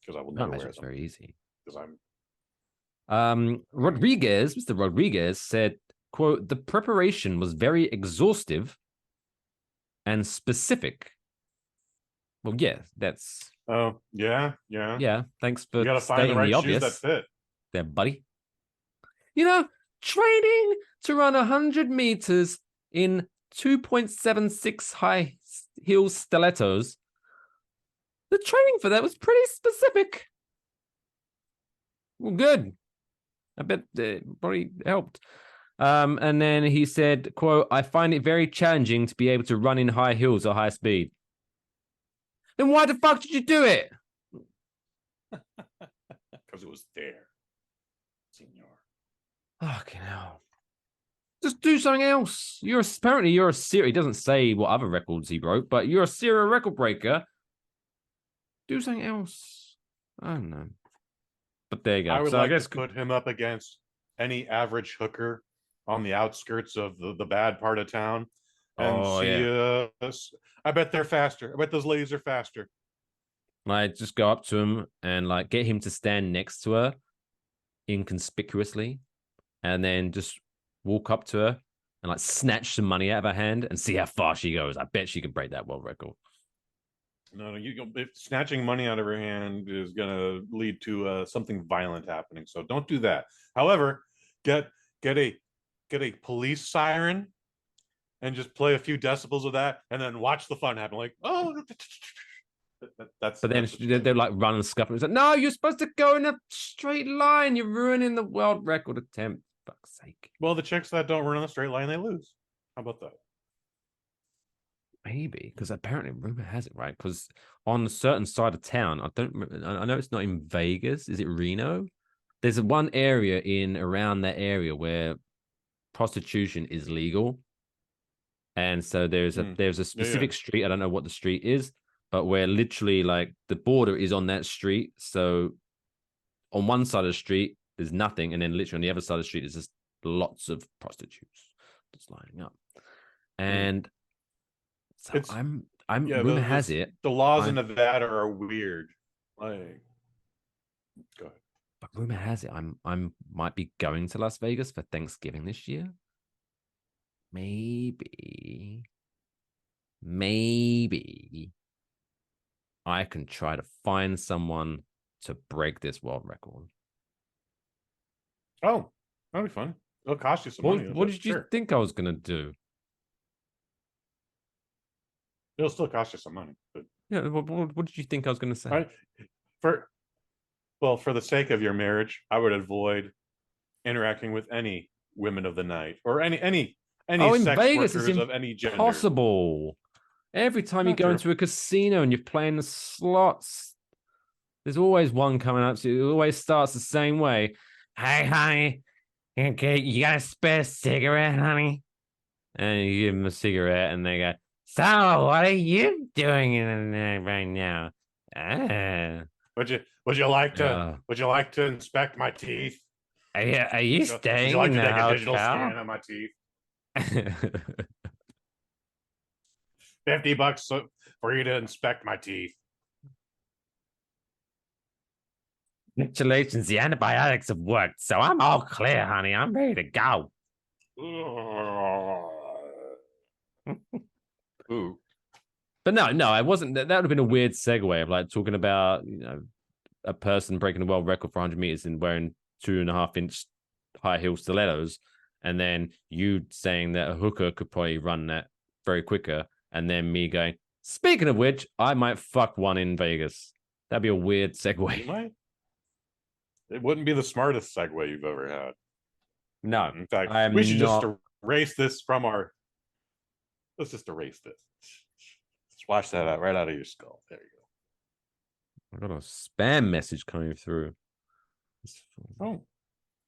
Because I will never wear them. It's very easy. Because I'm Mr. Rodriguez said, quote, the preparation was very exhaustive and specific. Well, yeah, that's yeah. Thanks for you gotta find the right shoes that fit. There, buddy. You know, training to run 100 meters in 2.76 high heel stilettos. The training for that was pretty specific. Well, good. I bet it probably helped. And then he said, quote, I find it very challenging to be able to run in high heels at high speed. Then why the fuck did you do it? Because it was there, senor. Fucking hell. Just do something else. Apparently you're a serial. He doesn't say what other records he broke, but you're a serial record breaker. Do something else. I don't know. But there you go. I would so like I guess to put him up against any average hooker on the outskirts of the bad part of town and I bet they're faster. I bet those ladies are faster. Like, just go up to him and like get him to stand next to her inconspicuously, and then just walk up to her and like snatch some money out of her hand and see how far she goes. I bet she could break that world record. No, if snatching money out of her hand is going to lead to something violent happening. So don't do that. However, get a police siren and just play a few decibels of that, and then watch the fun happen. Like, oh, that's. But then they're like run and scuff. It's like, no, you're supposed to go in a straight line. You're ruining the world record attempt. Fuck's sake. Well, the chicks that don't run on a straight line, they lose. How about that? Maybe, because apparently rumor has it, right? Because on a certain side of town, I know it's not in Vegas. Is it Reno? There's one area around that area where prostitution is legal. And so there's a specific street. I don't know what the street is, but where literally like the border is on that street. So on one side of the street, there's nothing. And then literally on the other side of the street is just lots of prostitutes just lining up. And so rumor has it. The laws in Nevada are weird. Like, go ahead. But rumor has it, I'm might be going to Las Vegas for Thanksgiving this year. Maybe I can try to find someone to break this world record. Oh, that'd be fun. It'll cost you some money. What did you think I was gonna do? It'll still cost you some money. But Yeah, what did you think I was gonna say? For the sake of your marriage, I would avoid interacting with any women of the night or any in sex Vegas, workers it's of any gender. Possible. Every time you Not go true. into a casino and you're playing the slots, there's always one coming up to you. It always starts the same way. Hey, honey, you got a spare cigarette, honey? And you give them a cigarette, and they go, "So, what are you doing in there right now?" Would you like to inspect my teeth? Are you staying Would you like in to the take a digital hotel? scan of my teeth? $50 for you to inspect my teeth. Congratulations, the antibiotics have worked, so I'm all clear, honey. I'm ready to go. Ooh. But no, I wasn't. That would have been a weird segue of like talking about, a person breaking the world record for 100 meters and wearing 2.5-inch high heel stilettos, and then you saying that a hooker could probably run that very quicker, and then me going, speaking of which, I might fuck one in Vegas. That'd be a weird segue. You might. It wouldn't be the smartest segue you've ever had. No, In fact, I am we should not- just erase this from our. Let's just erase this. Splash that out right out of your skull. There you I got a spam message coming through. go. Oh,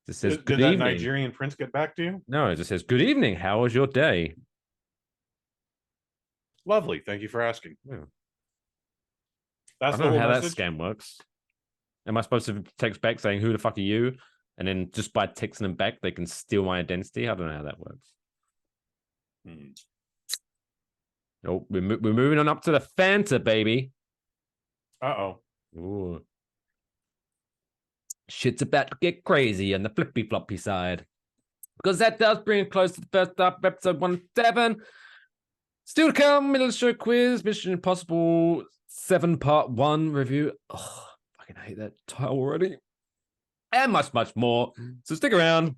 It says, did good that evening. Nigerian prince get back to you? No, it just says, good evening. How was your day? Lovely. Thank you for asking. Yeah. That's I the don't know whole how that message. scam works. Am I supposed to text back saying, who the fuck are you? And then just by texting them back, they can steal my identity? I don't know how that works. Oh, we're moving on up to the Fanta, baby. Uh-oh. Ooh. Shit's about to get crazy on the flippy floppy side. Because that does bring it close to the first half of episode 107. Still to come, middle of the show quiz, Mission Impossible 7 Part 1 review. Oh, fucking hate that title already. And much, much more. So stick around.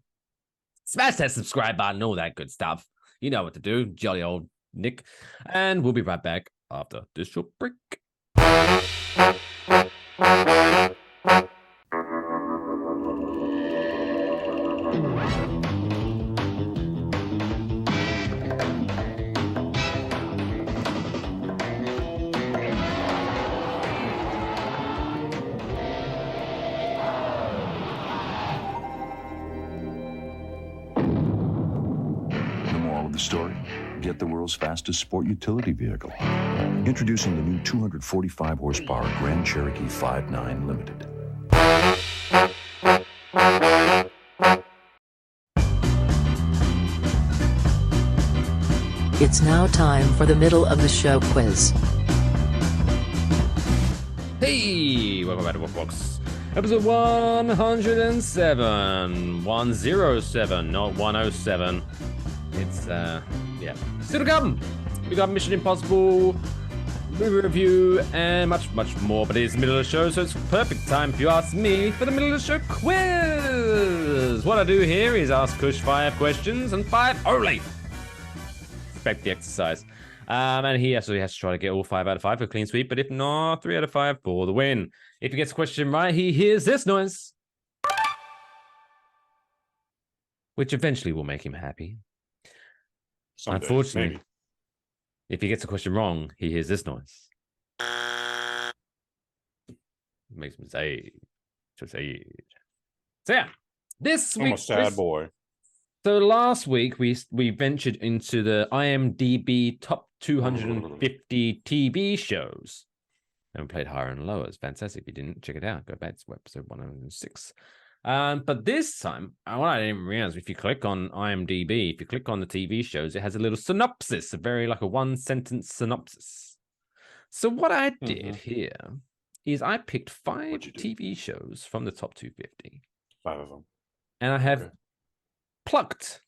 Smash that subscribe button, all that good stuff. You know what to do, jolly old Nick. And we'll be right back after this short break. The moral of the story? Get the world's fastest sport utility vehicle. Introducing the new 245 horsepower Grand Cherokee 5.9 Limited. It's now time for the middle of the show quiz. Hey, welcome back to Waffle Box. Episode 107. 107, not 107. It's, yeah. Still to come. We got Mission Impossible, movie review, and much, much more. But it's the middle of the show, so it's perfect time, if you ask me, for the middle of the show quiz. What I do here is ask Kush 5 questions, and 5 only. respect the exercise. And he actually has to try to get all 5 out of 5 for a clean sweep, but if not, 3 out of 5 for the win. If he gets a question right, he hears this noise, which eventually will make him happy. Someday, Unfortunately, maybe. if he gets a question wrong, he hears this noise. It makes him say, So yeah, this I'm week, a sad boy. So last week we ventured into the IMDb top 250 TV shows, and we played higher and lower. It's fantastic. If you didn't check it out, go back to episode 106. But this time, what I didn't realize, if you click on IMDb, if you click on the TV shows, it has a little synopsis, a very like a 1-sentence synopsis. So what I did here is I picked 5 TV shows from the top 250. 5 of them. And I have plucked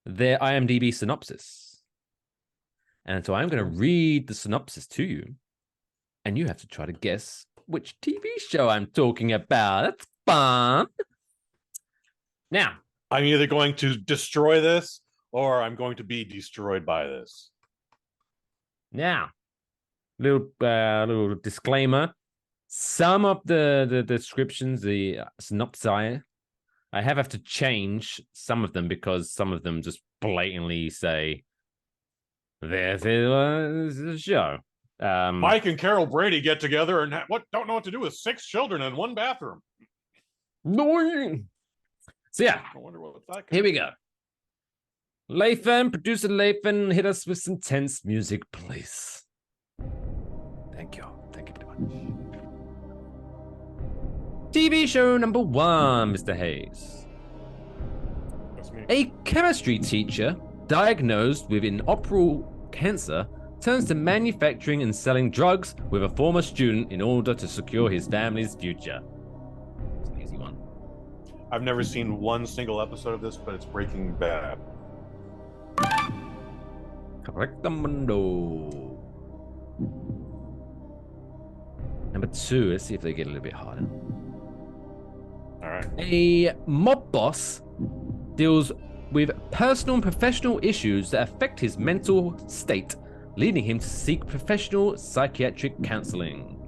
their IMDb synopsis. And so I'm going to read the synopsis to you, and you have to try to guess which TV show I'm talking about. That's fun. Now, I'm either going to destroy this or I'm going to be destroyed by this. Now, little disclaimer. Some of the descriptions, the synopsis, I have to change some of them because some of them just blatantly say, "This is a show." Mike and Carol Brady get together and don't know what to do with 6 children in one bathroom. No. So yeah, I wonder what that. Here we go. Lathan, producer Lathan, hit us with some tense music, please. Thank you. Thank you very much. TV show number 1, Mr. Hayes. That's me. A chemistry teacher diagnosed with inoperable cancer turns to manufacturing and selling drugs with a former student in order to secure his family's future. It's an easy one. I've never seen one single episode of this, but it's Breaking Bad. Correctamundo. Number 2, let's see if they get a little bit harder. All right. A mob boss deals with personal and professional issues that affect his mental state, leading him to seek professional psychiatric counseling.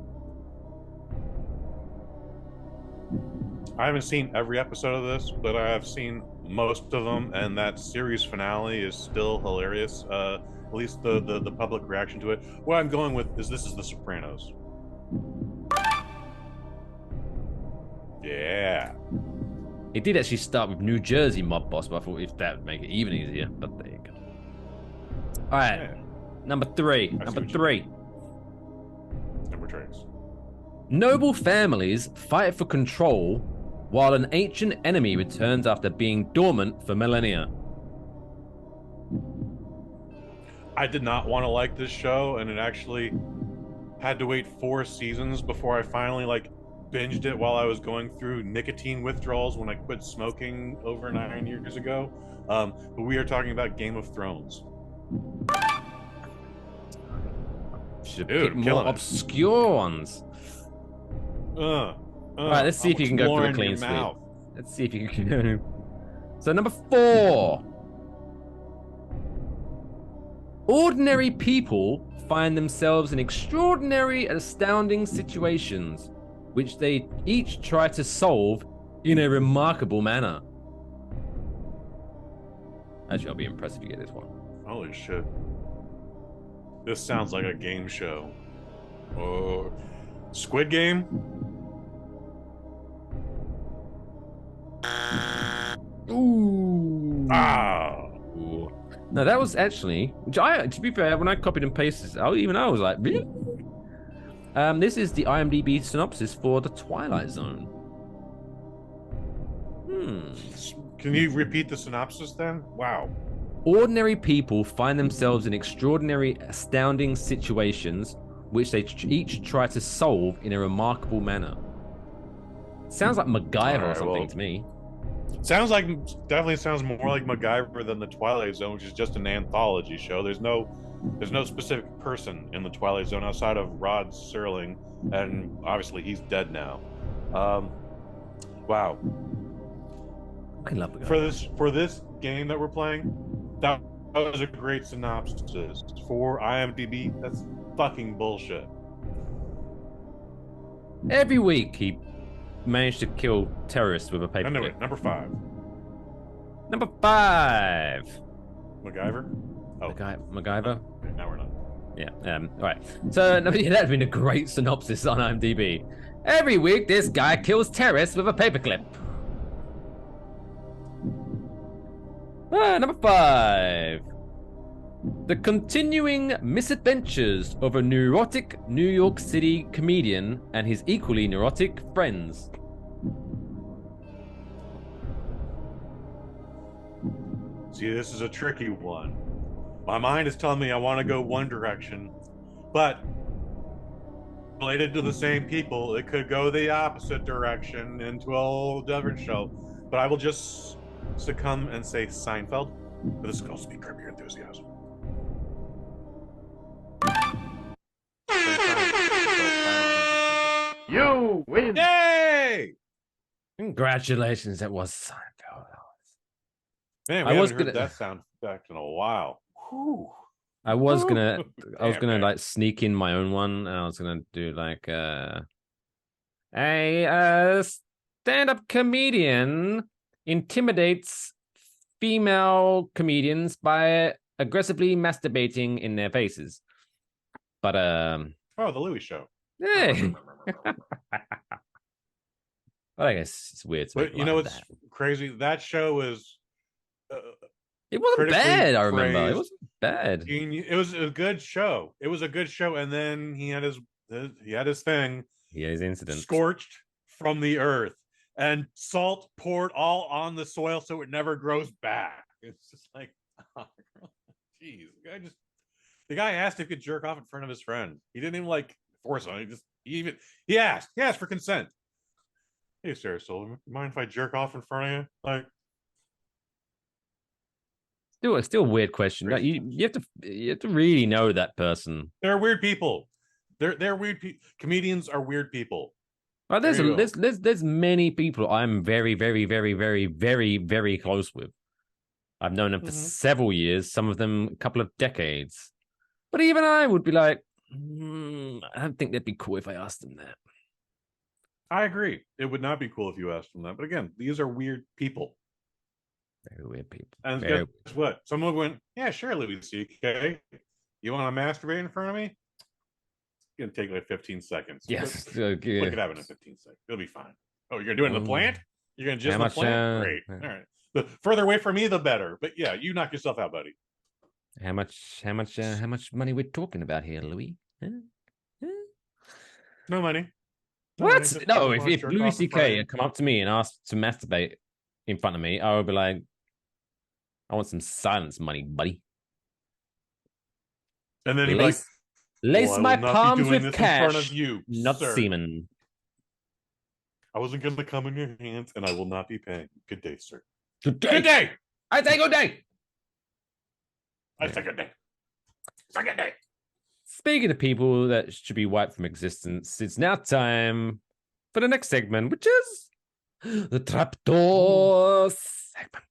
I haven't seen every episode of this, but I have seen most of them, and that series finale is still hilarious. At least the public reaction to it. What I'm going with is this is The Sopranos. Yeah. It did actually start with New Jersey mob boss, but I thought if that would make it even easier. But there you go. All right, Yeah. number 3. Number 3. Number trace. Noble families fight for control while an ancient enemy returns after being dormant for millennia. I did not want to like this show, and it actually had to wait 4 seasons before I finally binged it while I was going through nicotine withdrawals when I quit smoking over 9 years ago. But we are talking about Game of Thrones. Should Dude, pick more killing it. obscure ones. All right, let's see if you can go for a clean sweep. Let's see if you can. So number 4. Ordinary people find themselves in extraordinary and astounding situations, which they each try to solve in a remarkable manner. Actually, I'll be impressed if you get this one. Holy shit. This sounds like a game show. Oh, Squid Game? Ooh. Ah. Ooh. No, that was actually, which to be fair, when I copied and pasted this, I was like, really? This is the IMDb synopsis for The Twilight Zone. Can you repeat the synopsis then? Wow. Ordinary people find themselves in extraordinary, astounding situations, which they each try to solve in a remarkable manner. Sounds like MacGyver or something to me. Definitely sounds more like MacGyver than The Twilight Zone, which is just an anthology show. There's no specific person in The Twilight Zone outside of Rod Serling, and obviously he's dead now. Wow. I love MacGyver. For this game that we're playing, that That was a great synopsis. For IMDb, that's fucking bullshit. Every week he managed to kill terrorists with a paper. Anyway, number 5. Number 5. MacGyver? Oh. MacGyver? Okay, now we're not. Yeah. All right. So that'd been a great synopsis on IMDb. Every week, this guy kills terrorists with a paperclip. Number 5. The continuing misadventures of a neurotic New York City comedian and his equally neurotic friends. See, this is a tricky one. My mind is telling me I want to go one direction, but related to the same people, it could go the opposite direction into a whole different show. But I will just succumb and say Seinfeld. But this could also be Curb Your Enthusiasm. You win. Yay! Congratulations, that was Seinfeld. Man, we haven't heard that sound back in a while. Whew. I was gonna like sneak in my own one, and I was gonna do like a stand-up comedian intimidates female comedians by aggressively masturbating in their faces. But the Louis Show. Yeah. But I guess it's weird. But you know what's crazy? That show was. It wasn't bad. I remember it wasn't bad. It was a good show. It was a good show, and then he had his thing. He had his incident. Scorched from the earth, and salt poured all on the soil, so it never grows back. It's just like, oh, geez, the guy asked if he could jerk off in front of his friend. He didn't even like force on. He asked for consent. Hey, Sarah Silverman, mind if I jerk off in front of you? Like. Still a weird question. Like, you have to really know that person. They're weird people. They're weird people. Comedians are weird people. Well, there's many people I'm very, very, very, very, very, very close with. I've known them for several years, some of them a couple of decades. But even I would be like, I don't think that'd be cool if I asked them that. I agree. It would not be cool if you asked them that. But again, these are weird people. Very weird people. And guess what? Someone went, yeah, sure, Louis C.K. You want to masturbate in front of me? It's going to take like 15 seconds. Yes. Look at having in 15 seconds. It'll be fine. Oh, you're going to do it in the plant? You're going to jizz in the plant? Great. All right. The further away from me, the better. But yeah, you knock yourself out, buddy. How much money we're talking about here, Louis? Huh? No money. What? No, if Louis C.K. had come up to me and asked to masturbate in front of me, I would be like, I want some silence money, buddy. And then he'd be like, lace my palms with cash, in front of you, not sir. semen. I wasn't going to come in your hands, and I will not be paying. Good day, sir. Good day. Good day. I say good day. I say good day. Second day. Speaking of people that should be wiped from existence, it's now time for the next segment, which is the Trapdoor segment.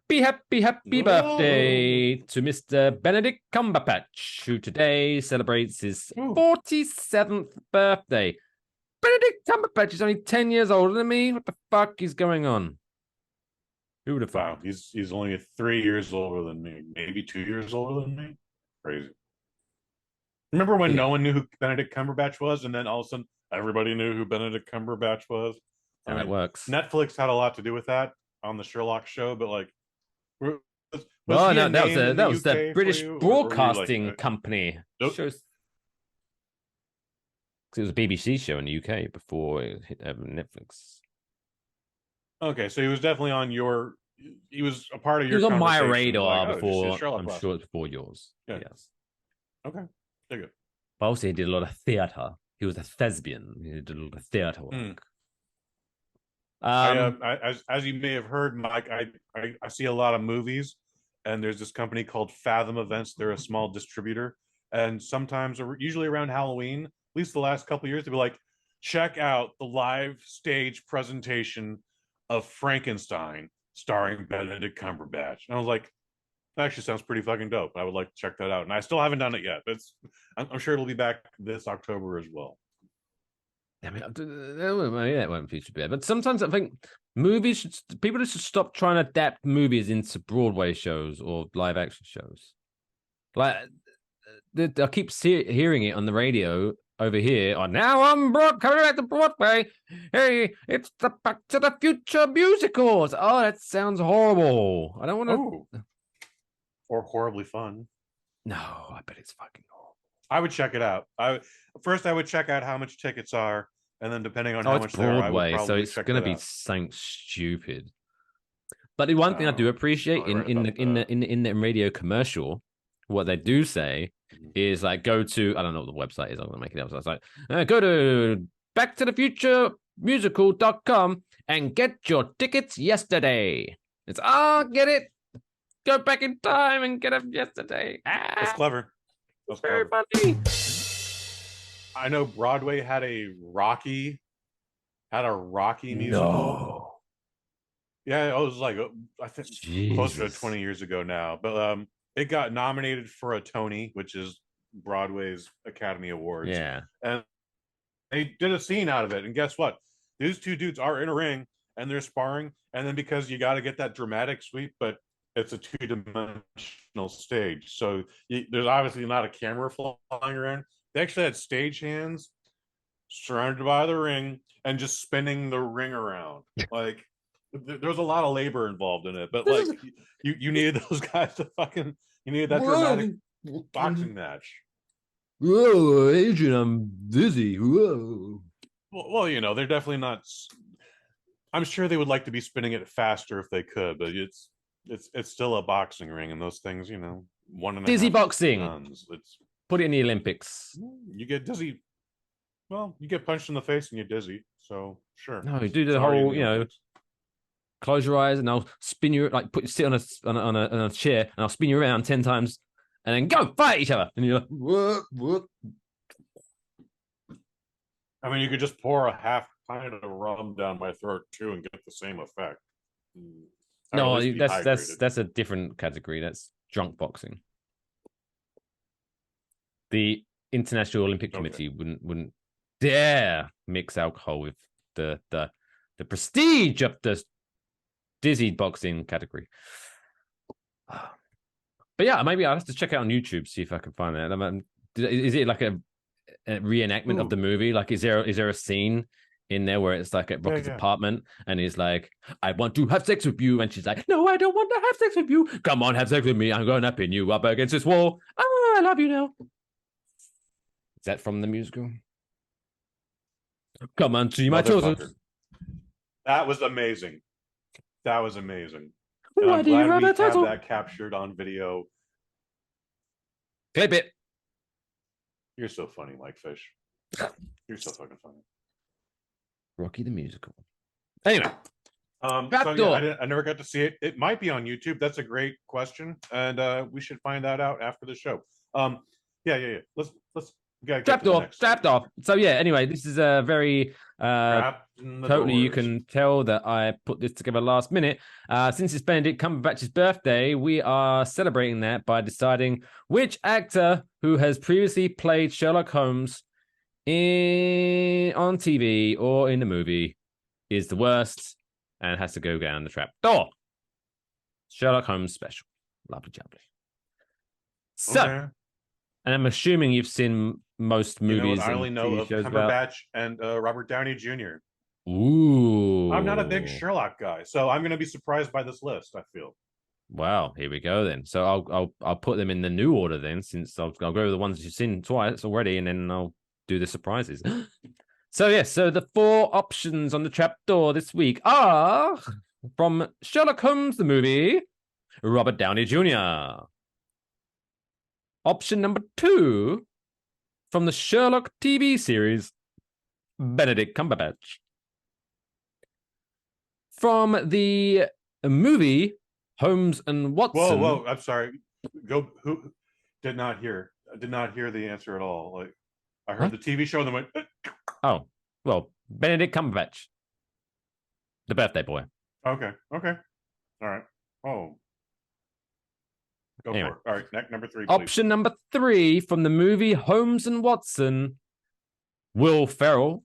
Happy birthday to Mr. Benedict Cumberbatch, who today celebrates his 47th birthday. Benedict Cumberbatch is only 10 years older than me. What the fuck is going on? Who would have thought? Wow, he's only 3 years older than me, maybe 2 years older than me. Crazy. Remember when no one knew who Benedict Cumberbatch was, and then all of a sudden everybody knew who Benedict Cumberbatch was? And that works. Netflix had a lot to do with that on the Sherlock show, but like, that was the British Broadcasting Company. Nope. It was a BBC show in the UK before it hit Netflix. Okay, so he was definitely on your. He was a part of your. He was on my conversation, radar like, before. I'm sure it's before yours. Yeah. Yes. Okay. Very good. But also, he did a lot of theatre. He was a thespian. He did a lot of theatre work. As you may have heard, Mike, I see a lot of movies, and there's this company called Fathom Events. They're a small distributor, and sometimes, usually around Halloween, least the last couple of years, to be like, check out the live stage presentation of Frankenstein starring Benedict Cumberbatch. And I was like, that actually sounds pretty fucking dope. I would like to check that out. And I still haven't done it yet. But I'm sure it'll be back this October as well. I mean, that won't feature bad. But sometimes I think people should stop trying to adapt movies into Broadway shows or live action shows. Like, I keep hearing it on the radio over here. Oh, now I'm coming back to Broadway. Hey, it's the Back to the Future musicals. Oh, that sounds horrible. I don't want to. Or horribly fun. No, I bet it's fucking horrible. I would check it out. I would check out how much tickets are, and then depending on how much Broadway, there, I would probably so it's going to be something stupid. But the one thing I do appreciate in the radio commercial, what they do say is like, go to, I don't know what the website is, I'm going to make it up. So it's like, go to backtothefuturemusical.com and get your tickets yesterday. It's, get it. Go back in time and get them yesterday. That's clever. That's very funny. I know Broadway had a Rocky musical. No. Yeah, it was like, I think closer to 20 years ago now. But it got nominated for a Tony, which is Broadway's Academy Awards. Yeah. And they did a scene out of it. And guess what? These two dudes are in a ring and they're sparring. And then because you got to get that dramatic sweep, but it's a two-dimensional stage. So there's obviously not a camera flying around. They actually had stagehands surrounded by the ring and just spinning the ring around. Like, there's a lot of labor involved in it, but like you needed those guys to fucking, you needed that dramatic boxing match. Whoa, Adrian, I'm dizzy. Whoa. Well, you know, they're definitely not. I'm sure they would like to be spinning it faster if they could, but it's still a boxing ring, and those things, you know, 1.5 dizzy boxing. Tons. It's put it in the Olympics. You get dizzy. Well, you get punched in the face and you're dizzy. So sure. No, you do the whole, you know, close your eyes and I'll spin you, like sit on a chair and I'll spin you around 10 times and then go fight each other. And you're like, what? I mean, you could just pour a half pint of rum down my throat too and get the same effect. No, that's a different category. That's drunk boxing. The International Olympic Committee wouldn't dare mix alcohol with the prestige of the dizzy boxing category. But yeah, maybe I'll have to check out on YouTube, see if I can find that. Is it like a reenactment of the movie? Like, is there a scene in there where it's like at Rocky's apartment and he's like, I want to have sex with you, and she's like, no, I don't want to have sex with you, come on, have sex with me, I'm gonna pin you up against this wall, I love you now. Is that from the musical? Come on, see my children. That was amazing. And Why do you have that title? That captured on video. Clip it. You're so funny, Mike Fish. You're so fucking funny. Rocky the Musical. Anyway, I never got to see it. It might be on YouTube. That's a great question, and we should find that out after the show. Yeah. Let's strapped off. So yeah. Anyway, this is a very totally. You can tell that I put this together last minute. Since it's Benedict Cumberbatch's birthday, we are celebrating that by deciding which actor who has previously played Sherlock Holmes on TV or in the movie is the worst and has to go down the trap door. Sherlock Holmes special. Lovely jubbly. So, and I'm assuming you've seen most movies. I only know of Cumberbatch and Robert Downey Jr. Ooh. I'm not a big Sherlock guy, so I'm going to be surprised by this list, I feel. Wow, here we go then. So I'll put them in the new order then, since I'll go over the ones you've seen twice already, and then I'll do the surprises. So the 4 options on the trapdoor this week are from Sherlock Holmes the movie, Robert Downey Jr. Option number 2 from the Sherlock TV series, Benedict Cumberbatch. From the movie Holmes and Watson. Whoa! I'm sorry. Who did not hear? I did not hear the answer at all. Like, I heard the TV show and then went. Oh, well, Benedict Cumberbatch, the birthday boy. Okay. All right. Oh. Go Anyway. for it. All right, number 3, please. Option number 3 from the movie Holmes and Watson, Will Ferrell.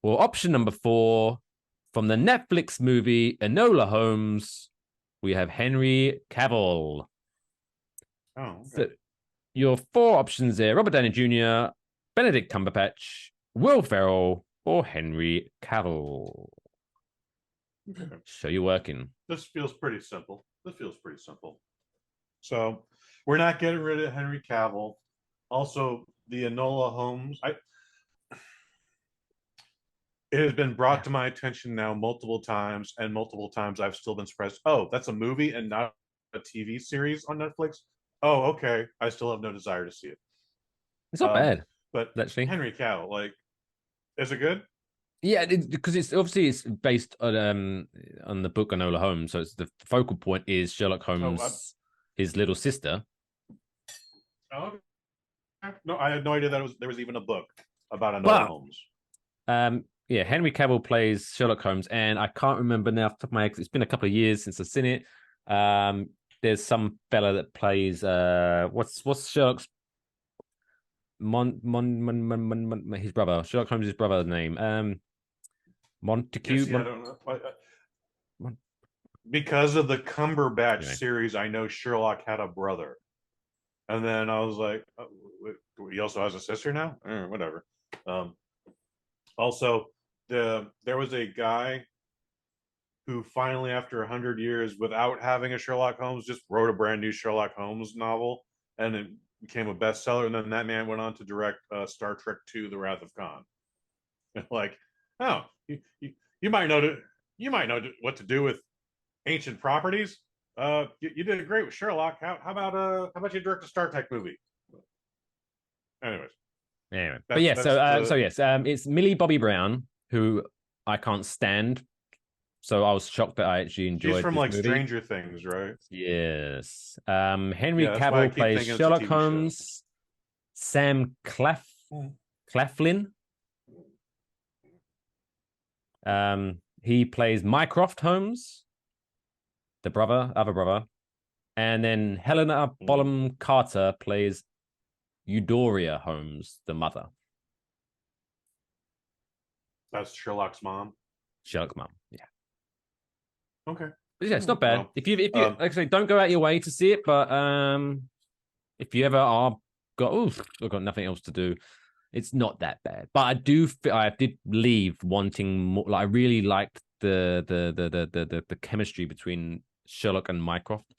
Or option number 4 from the Netflix movie Enola Holmes, we have Henry Cavill. Oh, okay. So your 4 options there: Robert Downey Jr., Benedict Cumberbatch, Will Ferrell, or Henry Cavill. Okay. So you're working. This feels pretty simple. So we're not getting rid of Henry Cavill. Also, the Enola Holmes. It has been brought to my attention now multiple times, and multiple times I've still been surprised. Oh, that's a movie and not a TV series on Netflix? Oh, okay. I still have no desire to see it. It's not bad, but actually. Henry Cavill, like, is it good? Yeah, because it's obviously it's based on the book Enola Holmes, so it's the focal point is Sherlock Holmes, his little sister. Oh, no, I had no idea that there was even a book about Enola Holmes. Yeah, Henry Cavill plays Sherlock Holmes, and I can't remember now off the top of my head. It's been a couple of years since I've seen it. There's some fella that plays what's Sherlock's his brother, Sherlock Holmes' brother's name. Montague. I don't know. Because of the Cumberbatch series, I know Sherlock had a brother, and then I was like, oh, he also has a sister now. Whatever. Also, there was a guy who finally, after 100 years, without having a Sherlock Holmes, just wrote a brand new Sherlock Holmes novel, and it became a bestseller. And then that man went on to direct Star Trek II: The Wrath of Khan. Like, oh, you might know what to do with ancient properties. You did great with Sherlock. How about you direct a Star Trek movie? Anyway, but yeah, so yes, it's Millie Bobby Brown, who I can't stand. So I was shocked that I actually enjoyed. She's from this like movie. Stranger Things, right? Yes. Henry Cavill plays Sherlock Holmes. Sam Claflin. He plays Mycroft Holmes, the other brother, and then Helena Bonham Carter plays Eudora Holmes, the mother. That's Sherlock's mom. Sherlock's mom, yeah. Okay. But yeah, it's not bad. If you like I say, don't go out your way to see it, but if you ever I've got nothing else to do, it's not that bad. But I did leave wanting more. Like, I really liked the chemistry between Sherlock and Mycroft,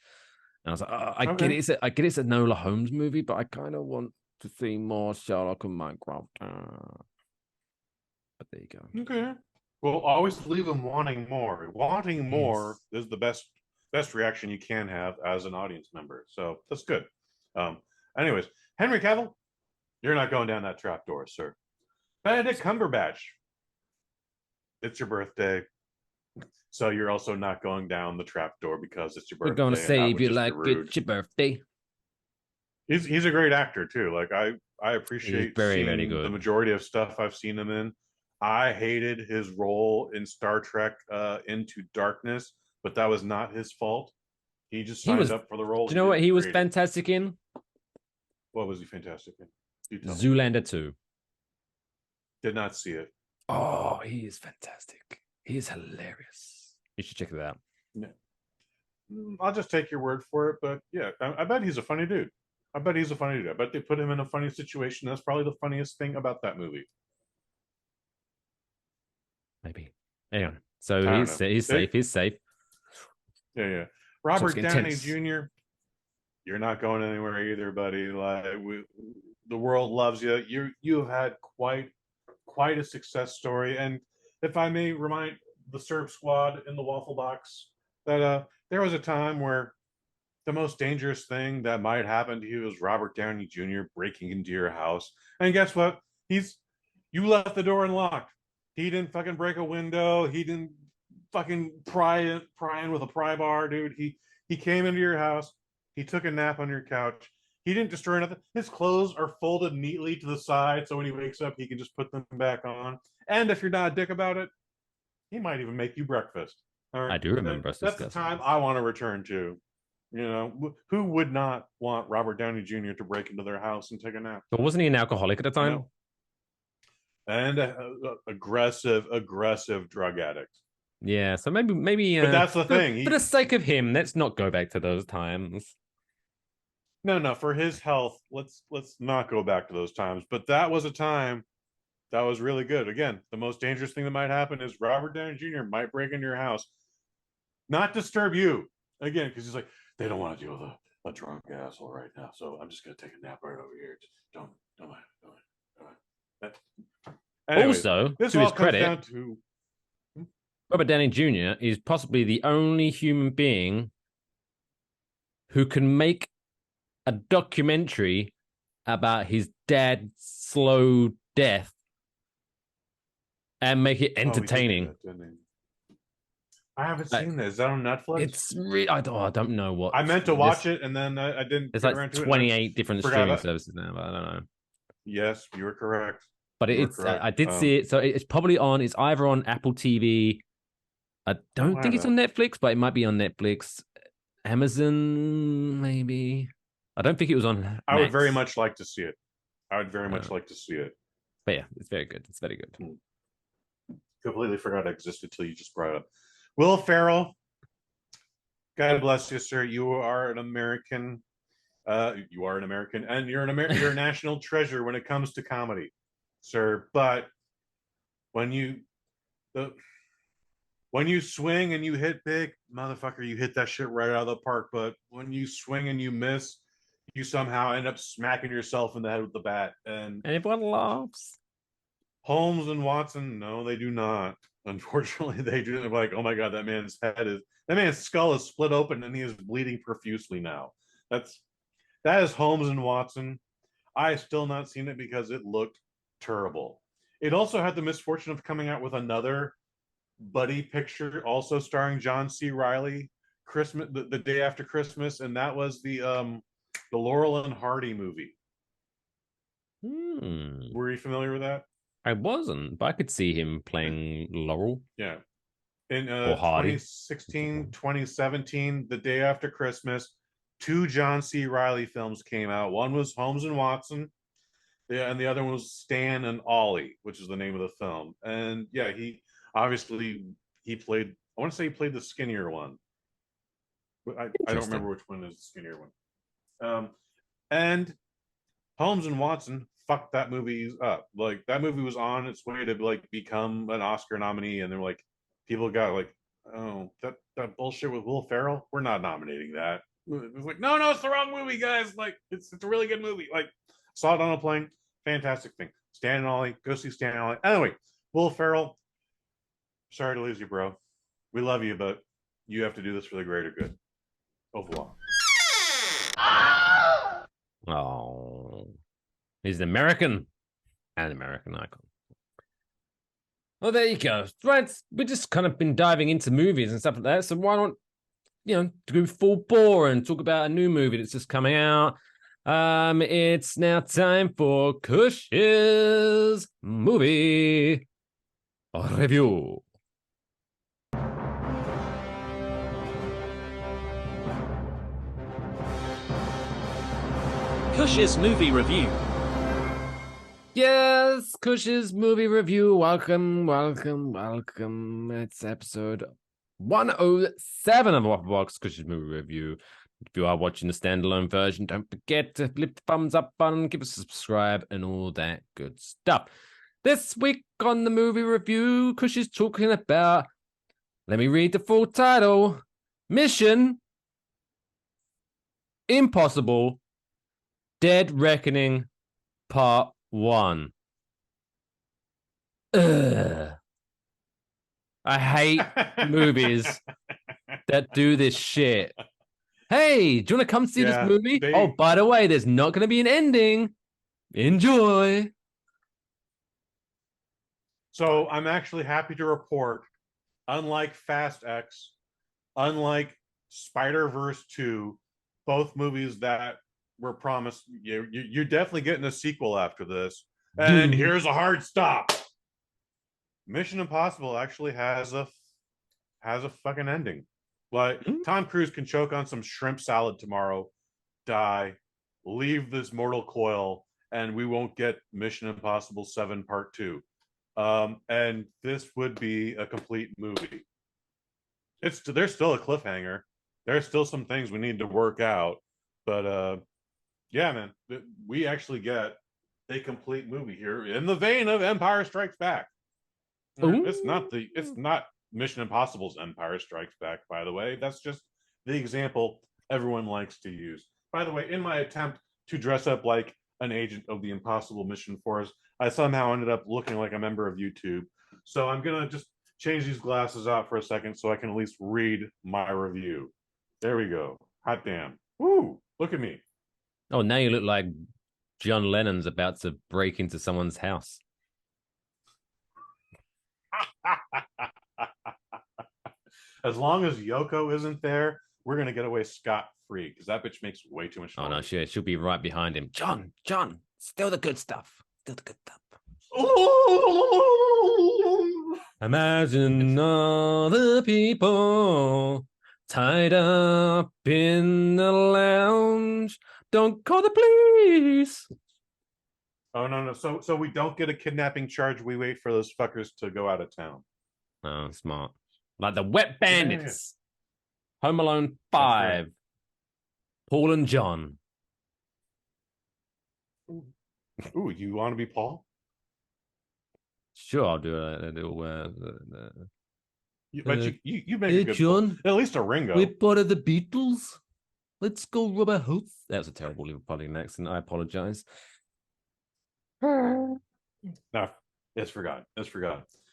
and I was like, I get it. I get it's a Enola Holmes movie, but I kind of want to see more Sherlock and Mycroft. But there you go. Okay. Well, always leave them wanting more. Wanting more is the best reaction you can have as an audience member. So that's good. Anyways, Henry Cavill, you're not going down that trap door, sir. Benedict Cumberbatch, it's your birthday. So you're also not going down the trap door because it's your birthday. We're going to save you like it's your birthday. He's a great actor too. Like, I appreciate very, very good. The majority of stuff I've seen him in. I hated his role in Star Trek Into Darkness, but that was not his fault. He just signed up for the role. Do you know what he was fantastic in? What was he fantastic in? Zoolander 2. Did not see it. Oh, he is fantastic. He is hilarious. You should check it out. Yeah. I'll just take your word for it, but yeah, I bet he's a funny dude. I bet they put him in a funny situation. That's probably the funniest thing about that movie. Maybe. Anyway, so he's safe. Yeah. Robert Downey Jr., you're not going anywhere either, buddy. Like, the world loves you. You've had quite a success story. And if I may remind the Serb Squad in the Waffle Box that there was a time where the most dangerous thing that might happen to you was Robert Downey Jr. breaking into your house. And guess what? You left the door unlocked. He didn't fucking break a window. He didn't fucking pry in with a pry bar, dude. He came into your house. He took a nap on your couch. He didn't destroy nothing. His clothes are folded neatly to the side, so when he wakes up, he can just put them back on. And if you're not a dick about it, he might even make you breakfast. All right. I do remember us That's the discussing time this. I want to return to. Who would not want Robert Downey Jr. to break into their house and take a nap? But wasn't he an alcoholic at the time? No. And aggressive drug addict. Yeah, so maybe. But that's the thing. For the sake of him, let's not go back to those times. No, for his health, let's not go back to those times. But that was a time that was really good. Again, the most dangerous thing that might happen is Robert Downey Jr. might break into your house, not disturb you again, because he's like, they don't want to deal with a drunk asshole right now, so I'm just gonna take a nap right over here. Just don't mind. Anyways, Also, this to all his comes credit, down to Robert Downey Jr. is possibly the only human being who can make a documentary about his dad's slow death and make it entertaining. I haven't seen this. Is that on Netflix? It's I don't know what. I meant to watch it, and then I didn't. There's get like around to 28 different forgot streaming that. services now, but I don't know. Yes, you were correct. But I did see it, so it's probably on. It's either on Apple TV. I don't think it's on Netflix, but it might be on Netflix, Amazon, maybe. I don't think it was on. I would Max. very much like to see it. I would very much like to see it. But yeah, it's very good. It's very good. Completely forgot it existed till you just brought it up. Will Ferrell, God bless you, sir. You are an American. You are an American, and you're you're a national treasure when it comes to comedy, sir. But when you swing and you hit big, motherfucker, you hit that shit right out of the park. But when you swing and you miss, you somehow end up smacking yourself in the head with the bat. And everyone laughs. Holmes and Watson, no, they do not. Unfortunately, they do. They're like, oh my god, that man's skull is split open and he is bleeding profusely now. That is Holmes and Watson. I still not seen it because it looked terrible. It also had the misfortune of coming out with another buddy picture, also starring John C. Reilly, Christmas, the day after Christmas, and that was the Laurel and Hardy movie. Were you familiar with that? I wasn't, but I could see him playing Laurel. Yeah. In 2016, 2017, the day after Christmas, 2 John C. Reilly films came out. One was Holmes and Watson, and the other one was Stan and Ollie, which is the name of the film. And yeah, he played, I want to say he played the skinnier one. I don't remember which one is the skinnier one. And Holmes and Watson fucked that movie up. Like, that movie was on its way to like become an Oscar nominee, and they're like, people got like, oh, that bullshit with Will Ferrell, we're not nominating that. It was like, no, it's the wrong movie, guys. Like, it's a really good movie. Like, saw it on a plane, fantastic thing. Stan and Ollie, go see Stan and Ollie. Anyway, Will Ferrell, sorry to lose you, bro. We love you, but you have to do this for the greater good. Au revoir. Oh, he's an American icon. Well, there you go. Right, we've just kind of been diving into movies and stuff like that. So why not, do full bore and talk about a new movie that's just coming out? It's now time for Kush's movie review. Kush's movie review. Yes, Kush's movie review. Welcome. It's episode 107 of Waffle Box, Kush's movie review. If you are watching the standalone version, don't forget to hit the thumbs up button, give us a subscribe, and all that good stuff. This week on the movie review, Kush is talking about, let me read the full title, Mission Impossible Dead Reckoning Part 1. Ugh. I hate movies that do this shit. Hey, do you want to come see this movie? Oh, by the way, there's not going to be an ending. Enjoy. So I'm actually happy to report, unlike Fast X, unlike Spider-Verse 2, both movies that we're promised you're definitely getting a sequel after this. And here's a hard stop. Mission Impossible actually has a fucking ending. Like Tom Cruise can choke on some shrimp salad tomorrow, die, leave this mortal coil, and we won't get Mission Impossible 7 Part 2. And this would be a complete movie. There's still a cliffhanger. There's still some things we need to work out, but yeah, man, we actually get a complete movie here in the vein of Empire Strikes Back. Ooh. It's not Mission Impossible's Empire Strikes Back, by the way. That's just the example everyone likes to use. By the way, in my attempt to dress up like an agent of the Impossible Mission Force, I somehow ended up looking like a member of YouTube. So I'm gonna just change these glasses out for a second so I can at least read my review. There we go. Hot damn. Woo! Look at me. Oh, now you look like John Lennon's about to break into someone's house. As long as Yoko isn't there, we're gonna get away scot-free because that bitch makes way too much noise. Oh no, she'll be right behind him. John, still the good stuff. Still the good stuff. Imagine all the people tied up in the lounge. Don't call the police. Oh no. So we don't get a kidnapping charge. We wait for those fuckers to go out of town. Oh, smart. Like the Wet Bandits. Yeah. Home Alone 5. Right. Paul and John. Ooh, you want to be Paul? Sure, I'll do a little. But you make a good John. At least a Ringo. We're part of the Beatles. Let's go rub a hose. That was a terrible Liverpudlian accent. I apologize. No, it's forgotten.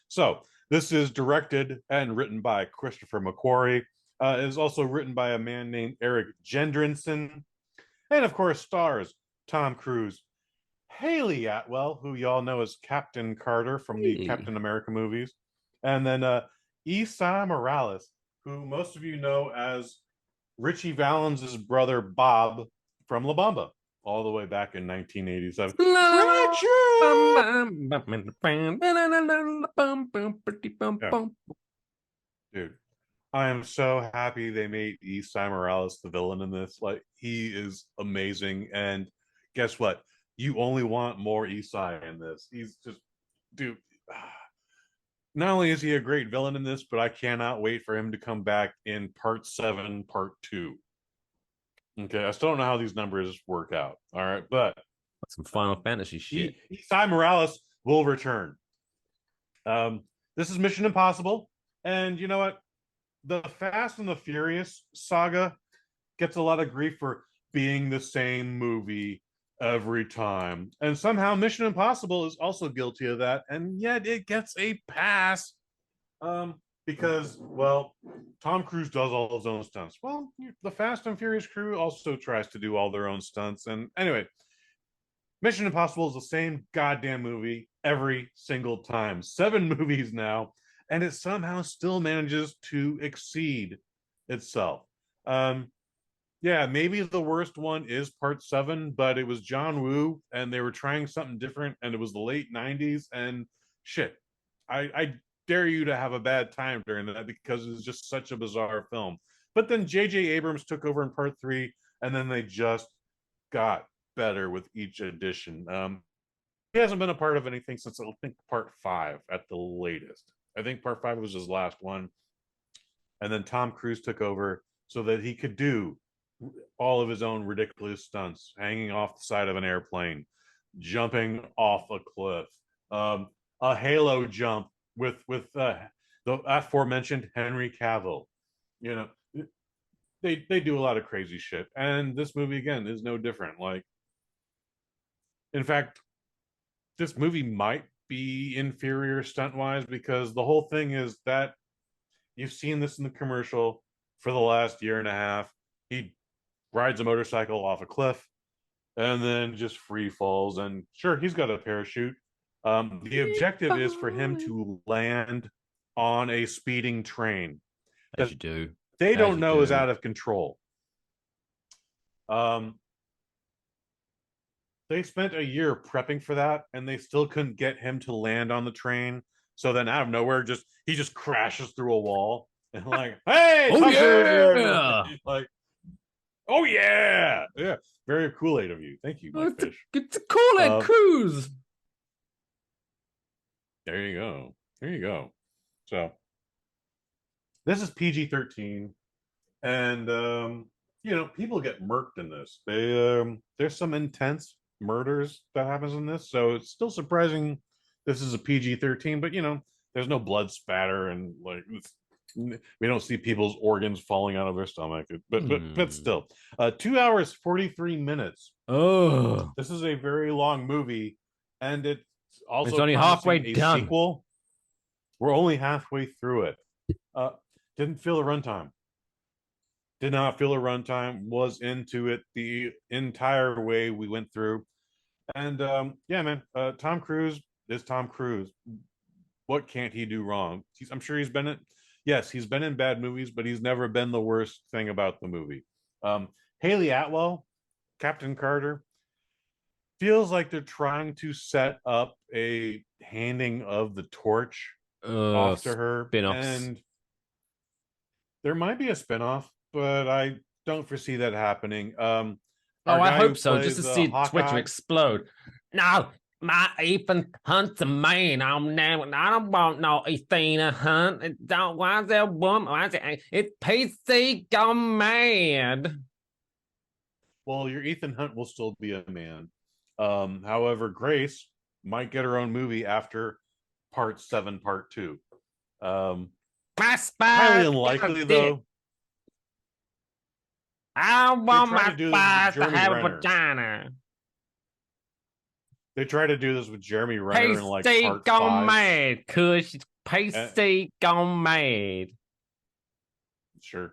So this is directed and written by Christopher McQuarrie. It is also written by a man named Eric Jendrinson, and of course stars Tom Cruise, Haley Atwell, who y'all know as Captain Carter from the Captain America movies, and then Esai Morales, who most of you know as Richie Valens' brother Bob from La Bamba, all the way back in 1987. Yeah. Dude, I am so happy they made Esai Morales the villain in this. Like, he is amazing, and guess what? You only want more Esai in this. He's just, dude. Not only is he a great villain in this, but I cannot wait for him to come back in Part 7, Part 2. Okay, I still don't know how these numbers work out. All right, but that's some Final Fantasy shit. Esai Morales will return. This is Mission Impossible, and you know what? The Fast and the Furious saga gets a lot of grief for being the same movie every time, and somehow Mission Impossible is also guilty of that, and yet it gets a pass because, well, Tom Cruise does all his own stunts. Well, the Fast and Furious crew also tries to do all their own stunts, and anyway, Mission Impossible is the same goddamn movie every single time. 7 movies now, and it somehow still manages to exceed itself. Yeah, maybe the worst one is Part 7, but it was John Woo, and they were trying something different, and it was the late 90s, and shit. I dare you to have a bad time during that because it was just such a bizarre film. But then J.J. Abrams took over in Part 3, and then they just got better with each edition. He hasn't been a part of anything since, I think, Part 5 at the latest. I think Part 5 was his last one. And then Tom Cruise took over so that he could do all of his own ridiculous stunts, hanging off the side of an airplane, jumping off a cliff, a halo jump with the aforementioned Henry Cavill. You know, they do a lot of crazy shit, and this movie again is no different. Like, in fact, this movie might be inferior stunt wise because the whole thing is that you've seen this in the commercial for the last year and a half. He rides a motorcycle off a cliff and then just free falls, and sure, he's got a parachute. The objective is for him to land on a speeding train as you do. They don't know is out of control. they spent a year prepping for that, and they still couldn't get him to land on the train. So then, out of nowhere, he just crashes through a wall, and like, hey, Oh Tom Cruise! yeah! Like, oh yeah, yeah, very Kool-Aid of you. Thank you, Mike Fish. It's a Kool-Aid cruise. There you go. There you go. So this is PG-13, and people get murked in this. There's some intense murders that happens in this, so it's still surprising this is a PG-13, but there's no blood spatter, and like we don't see people's organs falling out of their stomach. But still, 2 hours 43 minutes. Oh, this is a very long movie, and it's also it's only halfway done. Sequel. We're only halfway through it. Didn't feel a runtime. Did not feel a runtime. Was into it the entire way we went through, and yeah, man. Tom Cruise is Tom Cruise. What can't he do wrong? I'm sure he's been in. Yes, he's been in bad movies, but he's never been the worst thing about the movie. Haley Atwell, Captain Carter, feels like they're trying to set up a handing of the torch off to her, spin-offs. and there might be a spinoff, but I don't foresee that happening. I hope so, just to see Hawkeye, Twitter explode. No, my Ethan Hunt's a man. I don't want no Ethan Hunt. Why is there a woman? Why is it's PC gone mad. Well, your Ethan Hunt will still be a man. However, Grace might get her own movie after Part 7, Part 2. Highly unlikely, though. I want my spies to have a vagina. They try to do this with Jeremy Renner in like Part 5. Gone mad, Kush. Pasty gone mad. Sure.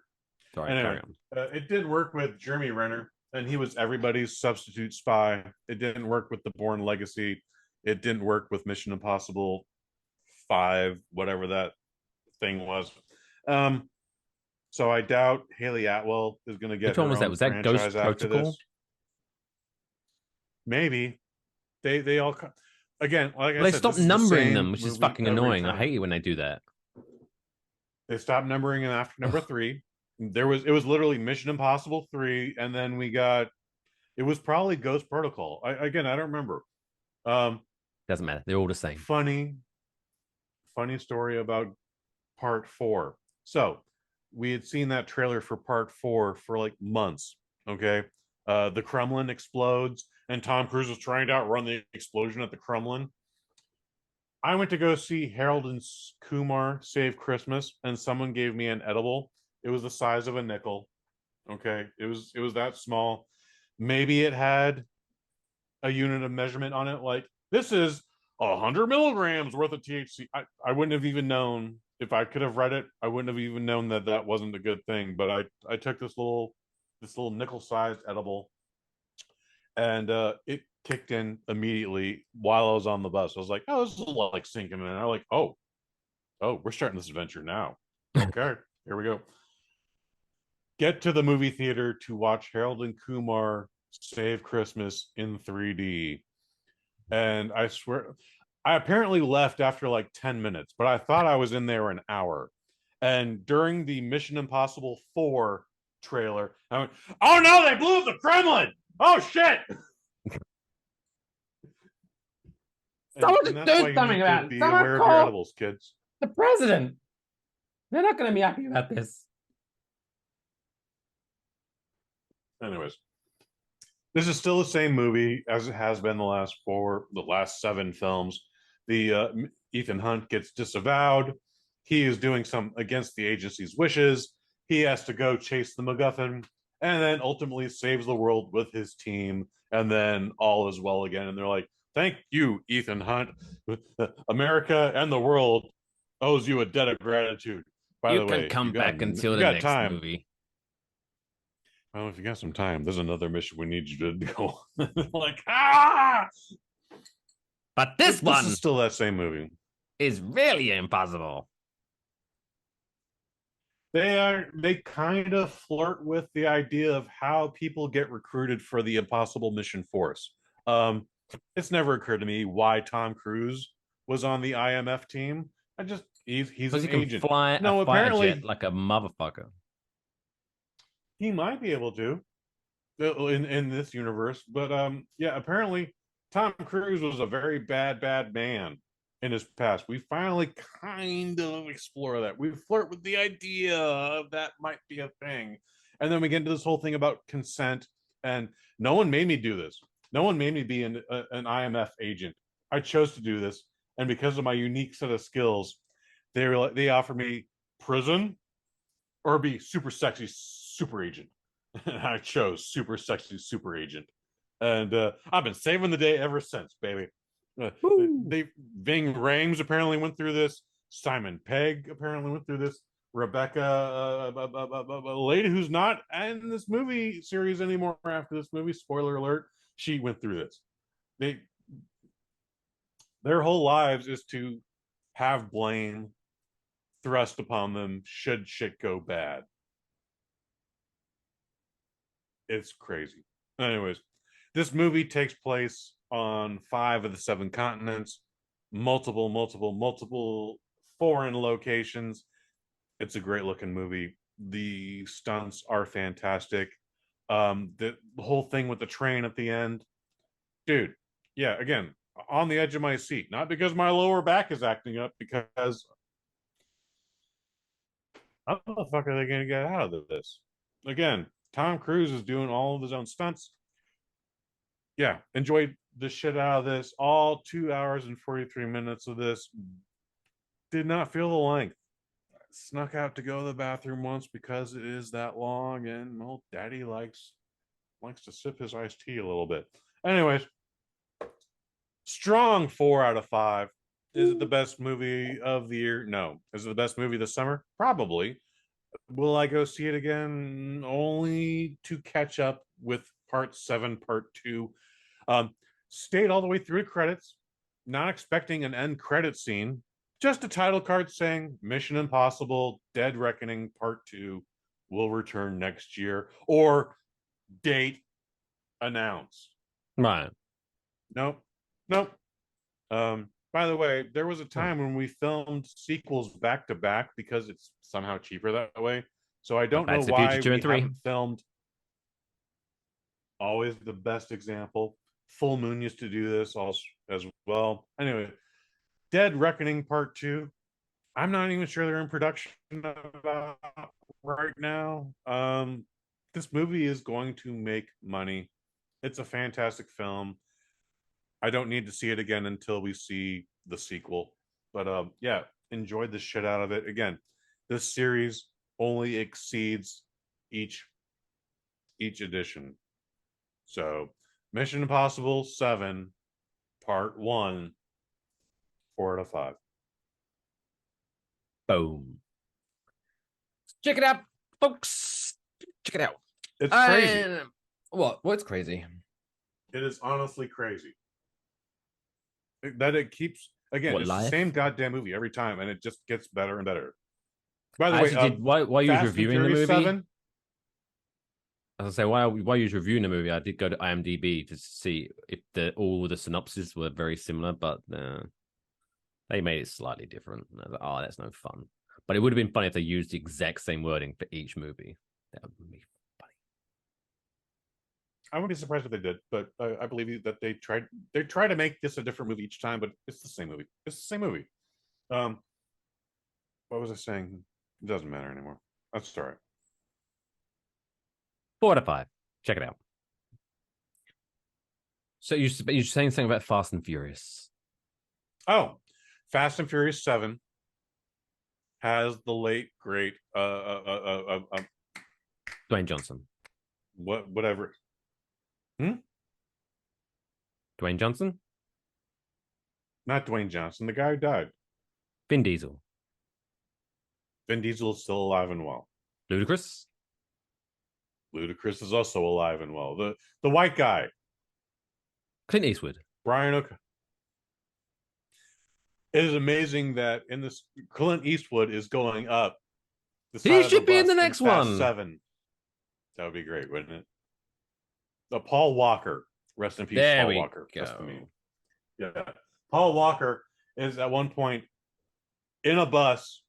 Sorry, anyway, it did work with Jeremy Renner, and he was everybody's substitute spy. It didn't work with The Bourne Legacy. It didn't work with Mission Impossible 5, whatever that thing was. So I doubt Haley Atwell is going to get. Which one was that? Was that Ghost Protocol? Maybe. They all again. Like I said, they stopped numbering them, which is fucking annoying. I hate it when they do that. They stopped numbering them after number 3. It was literally Mission Impossible 3, and then we got. It was probably Ghost Protocol. I don't remember. Doesn't matter. They're all the same. Funny story about Part 4. So we had seen that trailer for Part 4 for like months. Okay, the Kremlin explodes, and Tom Cruise is trying to outrun the explosion at the Kremlin. I went to go see Harold and Kumar Save Christmas, and someone gave me an edible. It was the size of a nickel. Okay, it was that small. Maybe it had a unit of measurement on it, like this is 100 milligrams worth of THC. I wouldn't have even known. If I could have read it, I wouldn't have even known that wasn't a good thing. But I took this little nickel-sized edible, and it kicked in immediately while I was on the bus. I was like, oh, this is like sinking in. And I'm like, oh, we're starting this adventure now. Okay, here we go. Get to the movie theater to watch Harold and Kumar Save Christmas in 3D. And I swear, I apparently left after like 10 minutes, but I thought I was in there an hour. And during the Mission Impossible 4 trailer, I went, oh no, they blew up the Kremlin! Oh shit! Someone just do something about it. Be aware of your edibles, kids. The president. They're not going to be happy about this. Anyways, this is still the same movie as it has been the last 7 films. The Ethan Hunt gets disavowed. He is doing some against the agency's wishes. He has to go chase the MacGuffin, and then ultimately saves the world with his team. And then all is well again. And they're like, "Thank you, Ethan Hunt. America and the world owes you a debt of gratitude." By the way, you can come back until the next movie. Well, if you got some time, there's another mission we need you to go. Like, But this one is still that same movie. Is really impossible. They kind of flirt with the idea of how people get recruited for the Impossible Mission Force. It's never occurred to me why Tom Cruise was on the IMF team. He's Because an he can agent. fly No, a fighter apparently jet like a motherfucker. he might be able to in this universe, but yeah, apparently Tom Cruise was a very bad man in his past. We finally kind of explore that. We flirt with the idea of that might be a thing, and then we get into this whole thing about consent. And no one made me do this. No one made me be an IMF agent. I chose to do this, and because of my unique set of skills, they offered me prison or be super sexy super agent. And I chose super sexy super agent, and I've been saving the day ever since, baby. Ving Rhames apparently went through this. Simon Pegg apparently went through this. Rebecca, a lady who's not in this movie series anymore after this movie. Spoiler alert: she went through this. Their whole lives is to have blame thrust upon them should shit go bad. It's crazy. Anyways, this movie takes place on 5 of the 7 continents, multiple foreign locations. It's a great looking movie. The stunts are fantastic. The whole thing with the train at the end, dude. Yeah, again, on the edge of my seat, not because my lower back is acting up, because how the fuck are they going to get out of this? Again, Tom Cruise is doing all of his own stunts. Yeah, enjoyed the shit out of this. All 2 hours and 43 minutes of this. Did not feel the length. Snuck out to go to the bathroom once because it is that long, and old daddy likes to sip his iced tea a little bit. Anyways, strong 4 out of 5. Is it the best movie of the year? No. Is it the best movie this summer? Probably. Will I go see it again? Only to catch up with part 7, part 2. Stayed all the way through credits, not expecting an end credit scene. Just a title card saying Mission Impossible Dead Reckoning Part 2 will return next year, or date announced. Right. Nope. By the way, there was a time when we filmed sequels back to back because it's somehow cheaper that way. So I don't know why we haven't filmed. Always the best example. Full Moon used to do this also as well. Anyway, Dead Reckoning Part 2. I'm not even sure they're in production right now. This movie is going to make money. It's a fantastic film. I don't need to see it again until we see the sequel. But yeah, enjoyed the shit out of it. Again, this series only exceeds each edition. So Mission Impossible 7 Part 1, 4 out of 5. Boom. Check it out, folks. Check it out. It's crazy. What's crazy? It is honestly crazy. That it keeps, again, it's the same goddamn movie every time, and it just gets better and better. By the way, while you was reviewing the movie, 7? As I say, while you was reviewing the movie, I did go to IMDb to see if all the synopses were very similar, but they made it slightly different. And I was like, oh, that's no fun. But it would have been funny if they used the exact same wording for each movie. That would be funny. I wouldn't be surprised if they did, but I believe that they try to make this a different movie each time, but it's the same movie. It's the same movie. What was I saying? It doesn't matter anymore. That's all right. 4 out of 5. Check it out. So you're saying something about Fast and Furious. Oh, Fast and Furious 7 has the late great Dwayne Johnson. Whatever. Dwayne Johnson? Not Dwayne Johnson, the guy who died. Vin Diesel. Vin Diesel is still alive and well. Ludacris? Ludacris is also alive and well. The white guy. Clint Eastwood. Brian O'Connor. It is amazing that in this, Clint Eastwood is going up. He should be in the next one. 7. That would be great, wouldn't it? Paul Walker Rest in peace, There Paul we Walker. go. Just for me. Yeah. Paul Walker is at one point in a bus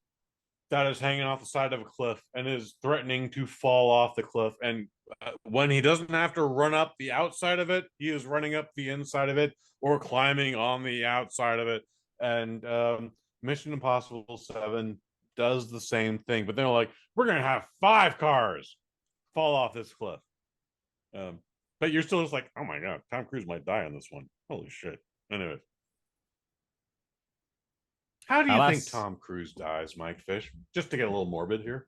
that is hanging off the side of a cliff and is threatening to fall off the cliff. And when he doesn't have to run up the outside of it, he is running up the inside of it or climbing on the outside of it. And Mission Impossible 7 does the same thing, but they're like, we're going to have 5 cars fall off this cliff. But you're still just like, oh my God, Tom Cruise might die on this one. Holy shit. Anyway. How do you think Tom Cruise dies, Mike Fish? Just to get a little morbid here.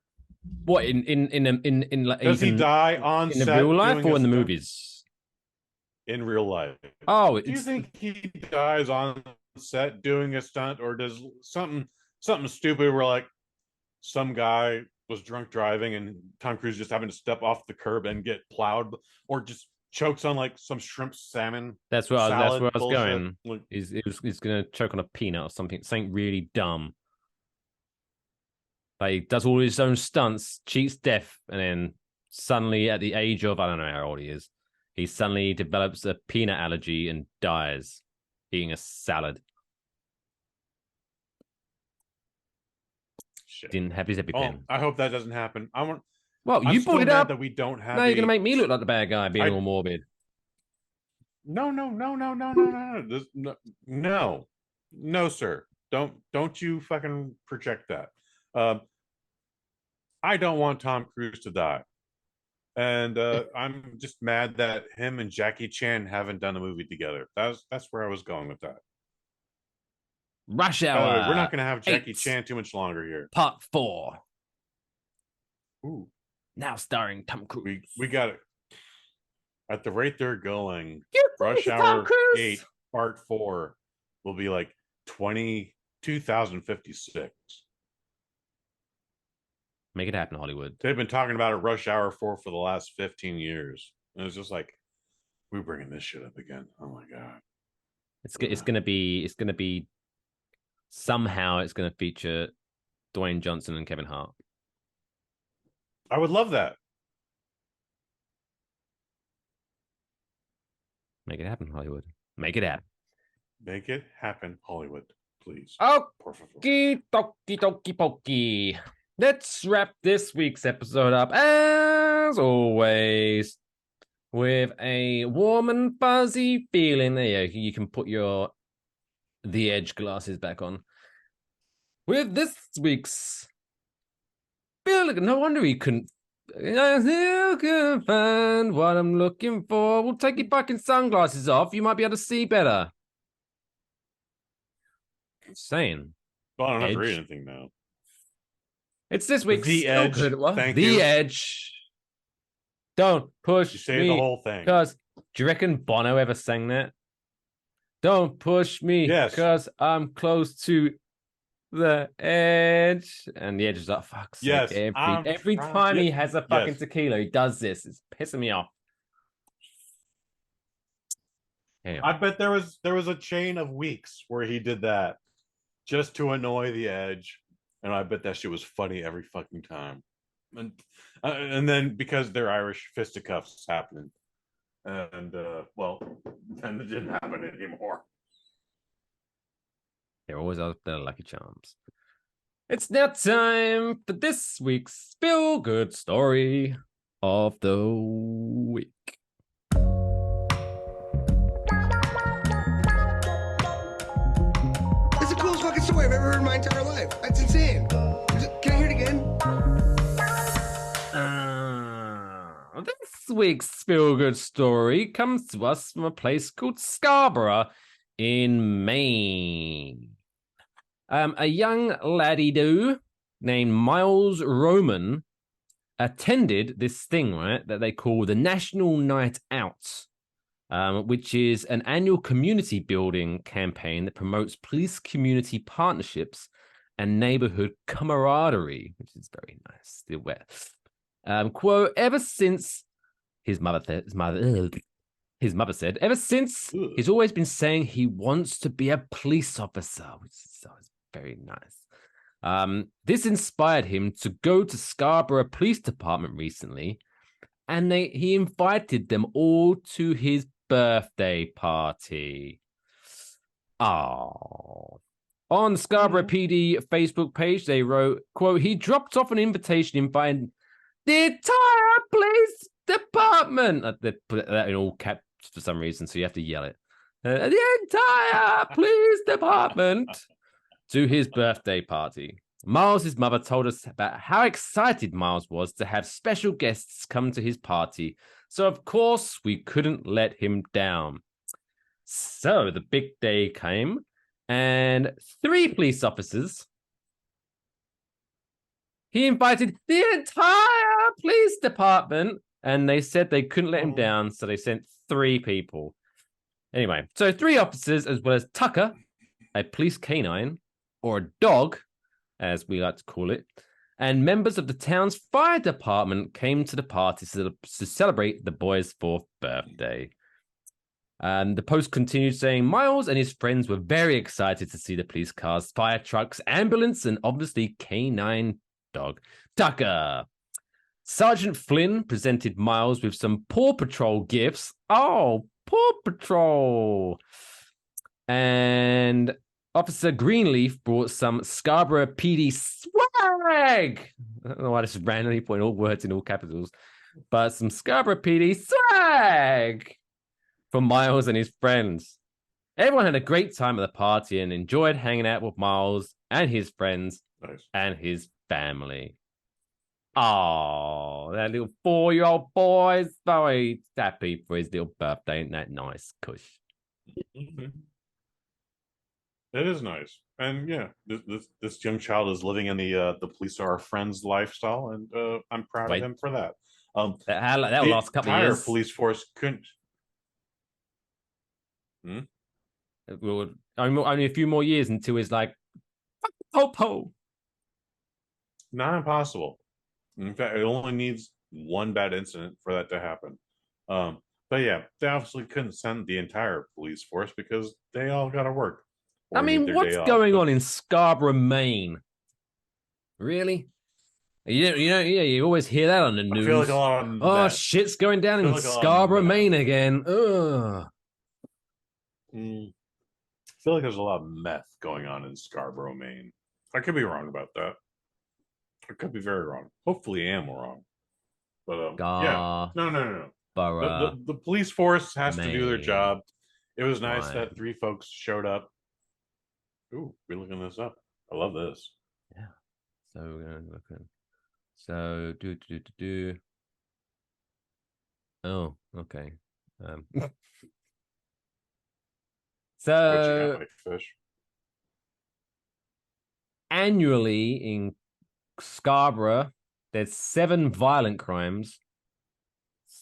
What Does he die on in set the real life or in the movies? In real life. Oh, do you think he dies on set doing a stunt, or does something stupid where like some guy was drunk driving and Tom Cruise just happened to step off the curb and get plowed, or just chokes on like some shrimp salmon? That's where I was bullshit. going. He's gonna choke on a peanut or something really dumb. Like he does all his own stunts, cheats death, and then suddenly at the age of, I don't know how old he is, he suddenly develops a peanut allergy and dies eating a salad. Shit. Didn't have his EpiPen. I hope that doesn't happen. Well, you brought it up. That we don't have. Now you're gonna make me look like the bad guy, being all morbid. No, sir. Don't you fucking project that. I don't want Tom Cruise to die, and I'm just mad that him and Jackie Chan haven't done a movie together. That's where I was going with that. Rush Hour. We're not going to have Jackie Chan too much longer here. Part 4. Ooh. Now starring Tom Cruise. We got it. At the rate they're going, Rush Hour 8 Part 4 will be like 2056. Make it happen, Hollywood. They've been talking about a Rush Hour 4 for the last 15 years. And it's just like, we're bringing this shit up again. Oh my God. It's gonna be somehow it's gonna feature Dwayne Johnson and Kevin Hart. I would love that. Make it happen, Hollywood. Make it happen. Make it happen, Hollywood, please. Okie dokie pokey. Let's wrap this week's episode up, as always, with a warm and fuzzy feeling. There you can put your The Edge glasses back on. With this week's feeling, no wonder he couldn't. I still can't find what I'm looking for. We'll take your fucking sunglasses off. You might be able to see better. Saying. Well, I don't have to read anything now. It's this week's The Edge. Thank you. The Edge. Don't push You say me. the whole thing. Because do you reckon Bono ever sang that? Don't push me. Yes. Because I'm close to the edge. And the Edge is like, fuck. Yes. Every time he has a fucking tequila, he does this. It's pissing me off. Anyway. I bet there was a chain of weeks where he did that just to annoy the Edge, and I bet that shit was funny every fucking time. And then because they're Irish, fisticuffs happening, and well, then it didn't happen anymore. They're always out there, Lucky Charms. It's now time for this week's Feel Good Story of the Week. It's the coolest fucking story I've ever heard in my entire life. That's insane. Can I hear it again? This week's Feel Good Story comes to us from a place called Scarborough in Maine. A young laddie-do named Miles Roman attended this thing, right, that they call the National Night Out, which is an annual community building campaign that promotes police-community partnerships and neighborhood camaraderie, which is very nice. Quote, ever since his mother said, ever since he's always been saying he wants to be a police officer, which is very nice. This inspired him to go to Scarborough Police Department recently, and he invited them all to his birthday party. Oh. On Scarborough PD Facebook page, they wrote, quote, he dropped off an invitation inviting the entire police department. They put that in all caps for some reason, so you have to yell it. The entire police department to his birthday party. Miles' mother told us about how excited Miles was to have special guests come to his party, so of course we couldn't let him down. So the big day came, and 3 police officers. He invited the entire police department, and they said they couldn't let him down, so they sent 3 people. Anyway, so 3 officers, as well as Tucker, a police canine, or a dog, as we like to call it, and members of the town's fire department came to the party to celebrate the boy's 4th birthday. The post continued saying Miles and his friends were very excited to see the police cars, fire trucks, ambulance, and obviously canine dog, Tucker. Sergeant Flynn presented Miles with some Paw Patrol gifts. Oh, Paw Patrol. And Officer Greenleaf brought some Scarborough PD swag. I don't know why this is randomly putting all words in all capitals, but some Scarborough PD swag for Miles and his friends. Everyone had a great time at the party and enjoyed hanging out with Miles and his friends and his family. Oh, that little 4-year-old boy is very happy for his little birthday. Isn't that nice, Kush? It is nice, and yeah, this young child is living in the police are our friends lifestyle, and I'm proud of him for that. That'll last a couple of years. Entire police force couldn't. Well, only a few more years until it's like po. Not impossible. In fact, it only needs one bad incident for that to happen. But yeah, they obviously couldn't send the entire police force because they all got to work. I mean, what's going on in Scarborough, Maine? Really? You always hear that on the news. I feel like a lot of shit's going down in Scarborough, Maine again. Ugh. I feel like there's a lot of meth going on in Scarborough, Maine. I could be wrong about that. I could be very wrong. Hopefully, I am wrong. But yeah, no. The police force has to do their job. It was nice that 3 folks showed up. Ooh, we're looking this up. I love this. Yeah. So we're gonna look at. So do. Oh, okay. So what you got, Fish? Annually in Scarborough, there's 7 violent crimes,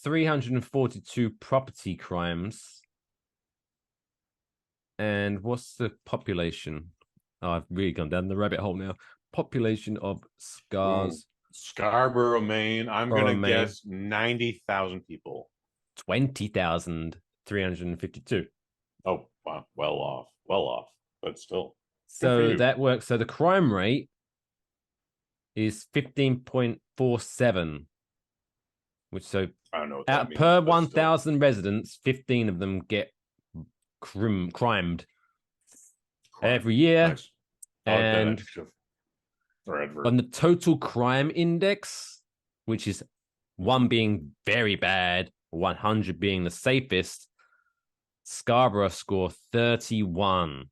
342 property crimes. And what's the population? Oh, I've really gone down the rabbit hole now. Population of Scarborough, Maine. I'm going to guess 90,000 people. 20,352. Oh, wow. Well off, but still. So that works. So the crime rate is 15.47, which I don't know what that means, per 1,000 residents, 15 of them get crimed every year. Nice. And on the total crime index, which is 1 being very bad, 100 being the safest, Scarborough score 31.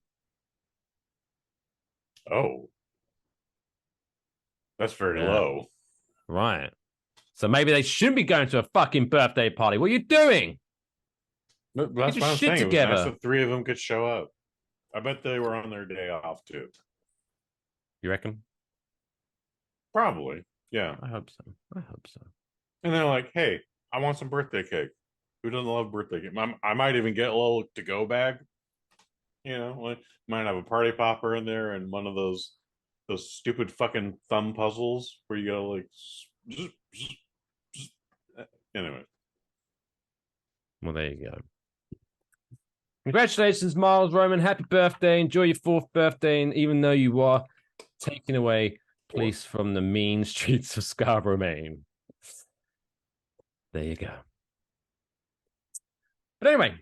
Oh, that's very low. Right. So maybe they shouldn't be going to a fucking birthday party. What are you doing? That's what I'm saying. Together. It was nice that 3 of them could show up. I bet they were on their day off too. You reckon? Probably. Yeah. I hope so. And they're like, hey, I want some birthday cake. Who doesn't love birthday cake? I might even get a little to-go bag. Like, might have a party popper in there and one of those stupid fucking thumb puzzles where you go like, anyway. Well, there you go. Congratulations, Miles Roman. Happy birthday. Enjoy your 4th birthday. And even though you are taking away police from the mean streets of Scarborough, Maine. There you go. But anyway,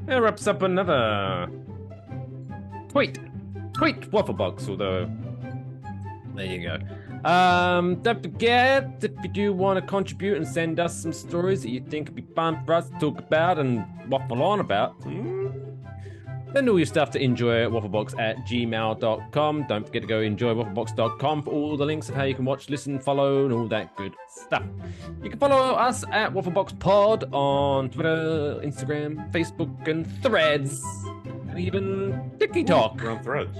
That wraps up another tweet Waffle Box, although there you go. Don't forget, if you do want to contribute and send us some stories that you think would be fun for us to talk about and waffle on about, send all your stuff to enjoywafflebox@gmail.com. Don't forget to go enjoywafflebox.com for all the links of how you can watch, listen, follow, and all that good stuff. You can follow us at WaffleboxPod on Twitter, Instagram, Facebook, and Threads, and even TikTok. We're on Threads.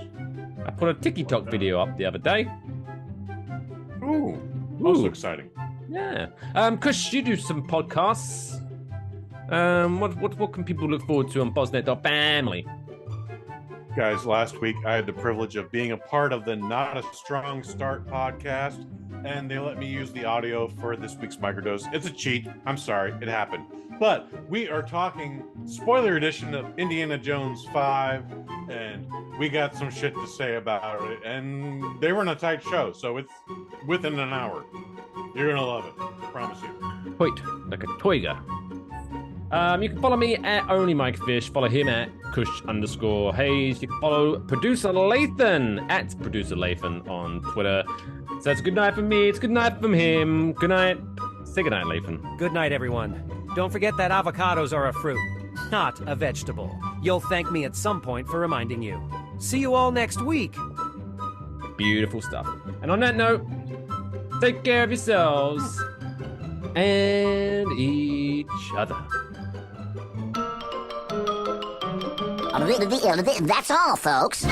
I put a TikTok video up the other day. Ooh, also exciting. Yeah. Kush, you do some podcasts. What can people look forward to on Bosnet.family? Guys, last week I had the privilege of being a part of the Not a Strong Start podcast, and they let me use the audio for this week's microdose. It's a cheat. I'm sorry, it happened. But we are talking spoiler edition of Indiana Jones 5, and we got some shit to say about it. And they were in a tight show, so it's within an hour. You're gonna love it, I promise you. Wait, like a toiga. You can follow me at OnlyMikeFish. Follow him at Kush_Hayes. You can follow Producer Lathan at Producer Lathan on Twitter. So it's good night from me. It's good night from him. Good night. Say good night, Lathan. Good night, everyone. Don't forget that avocados are a fruit, not a vegetable. You'll thank me at some point for reminding you. See you all next week. Beautiful stuff. And on that note, take care of yourselves and each other. That's all, folks.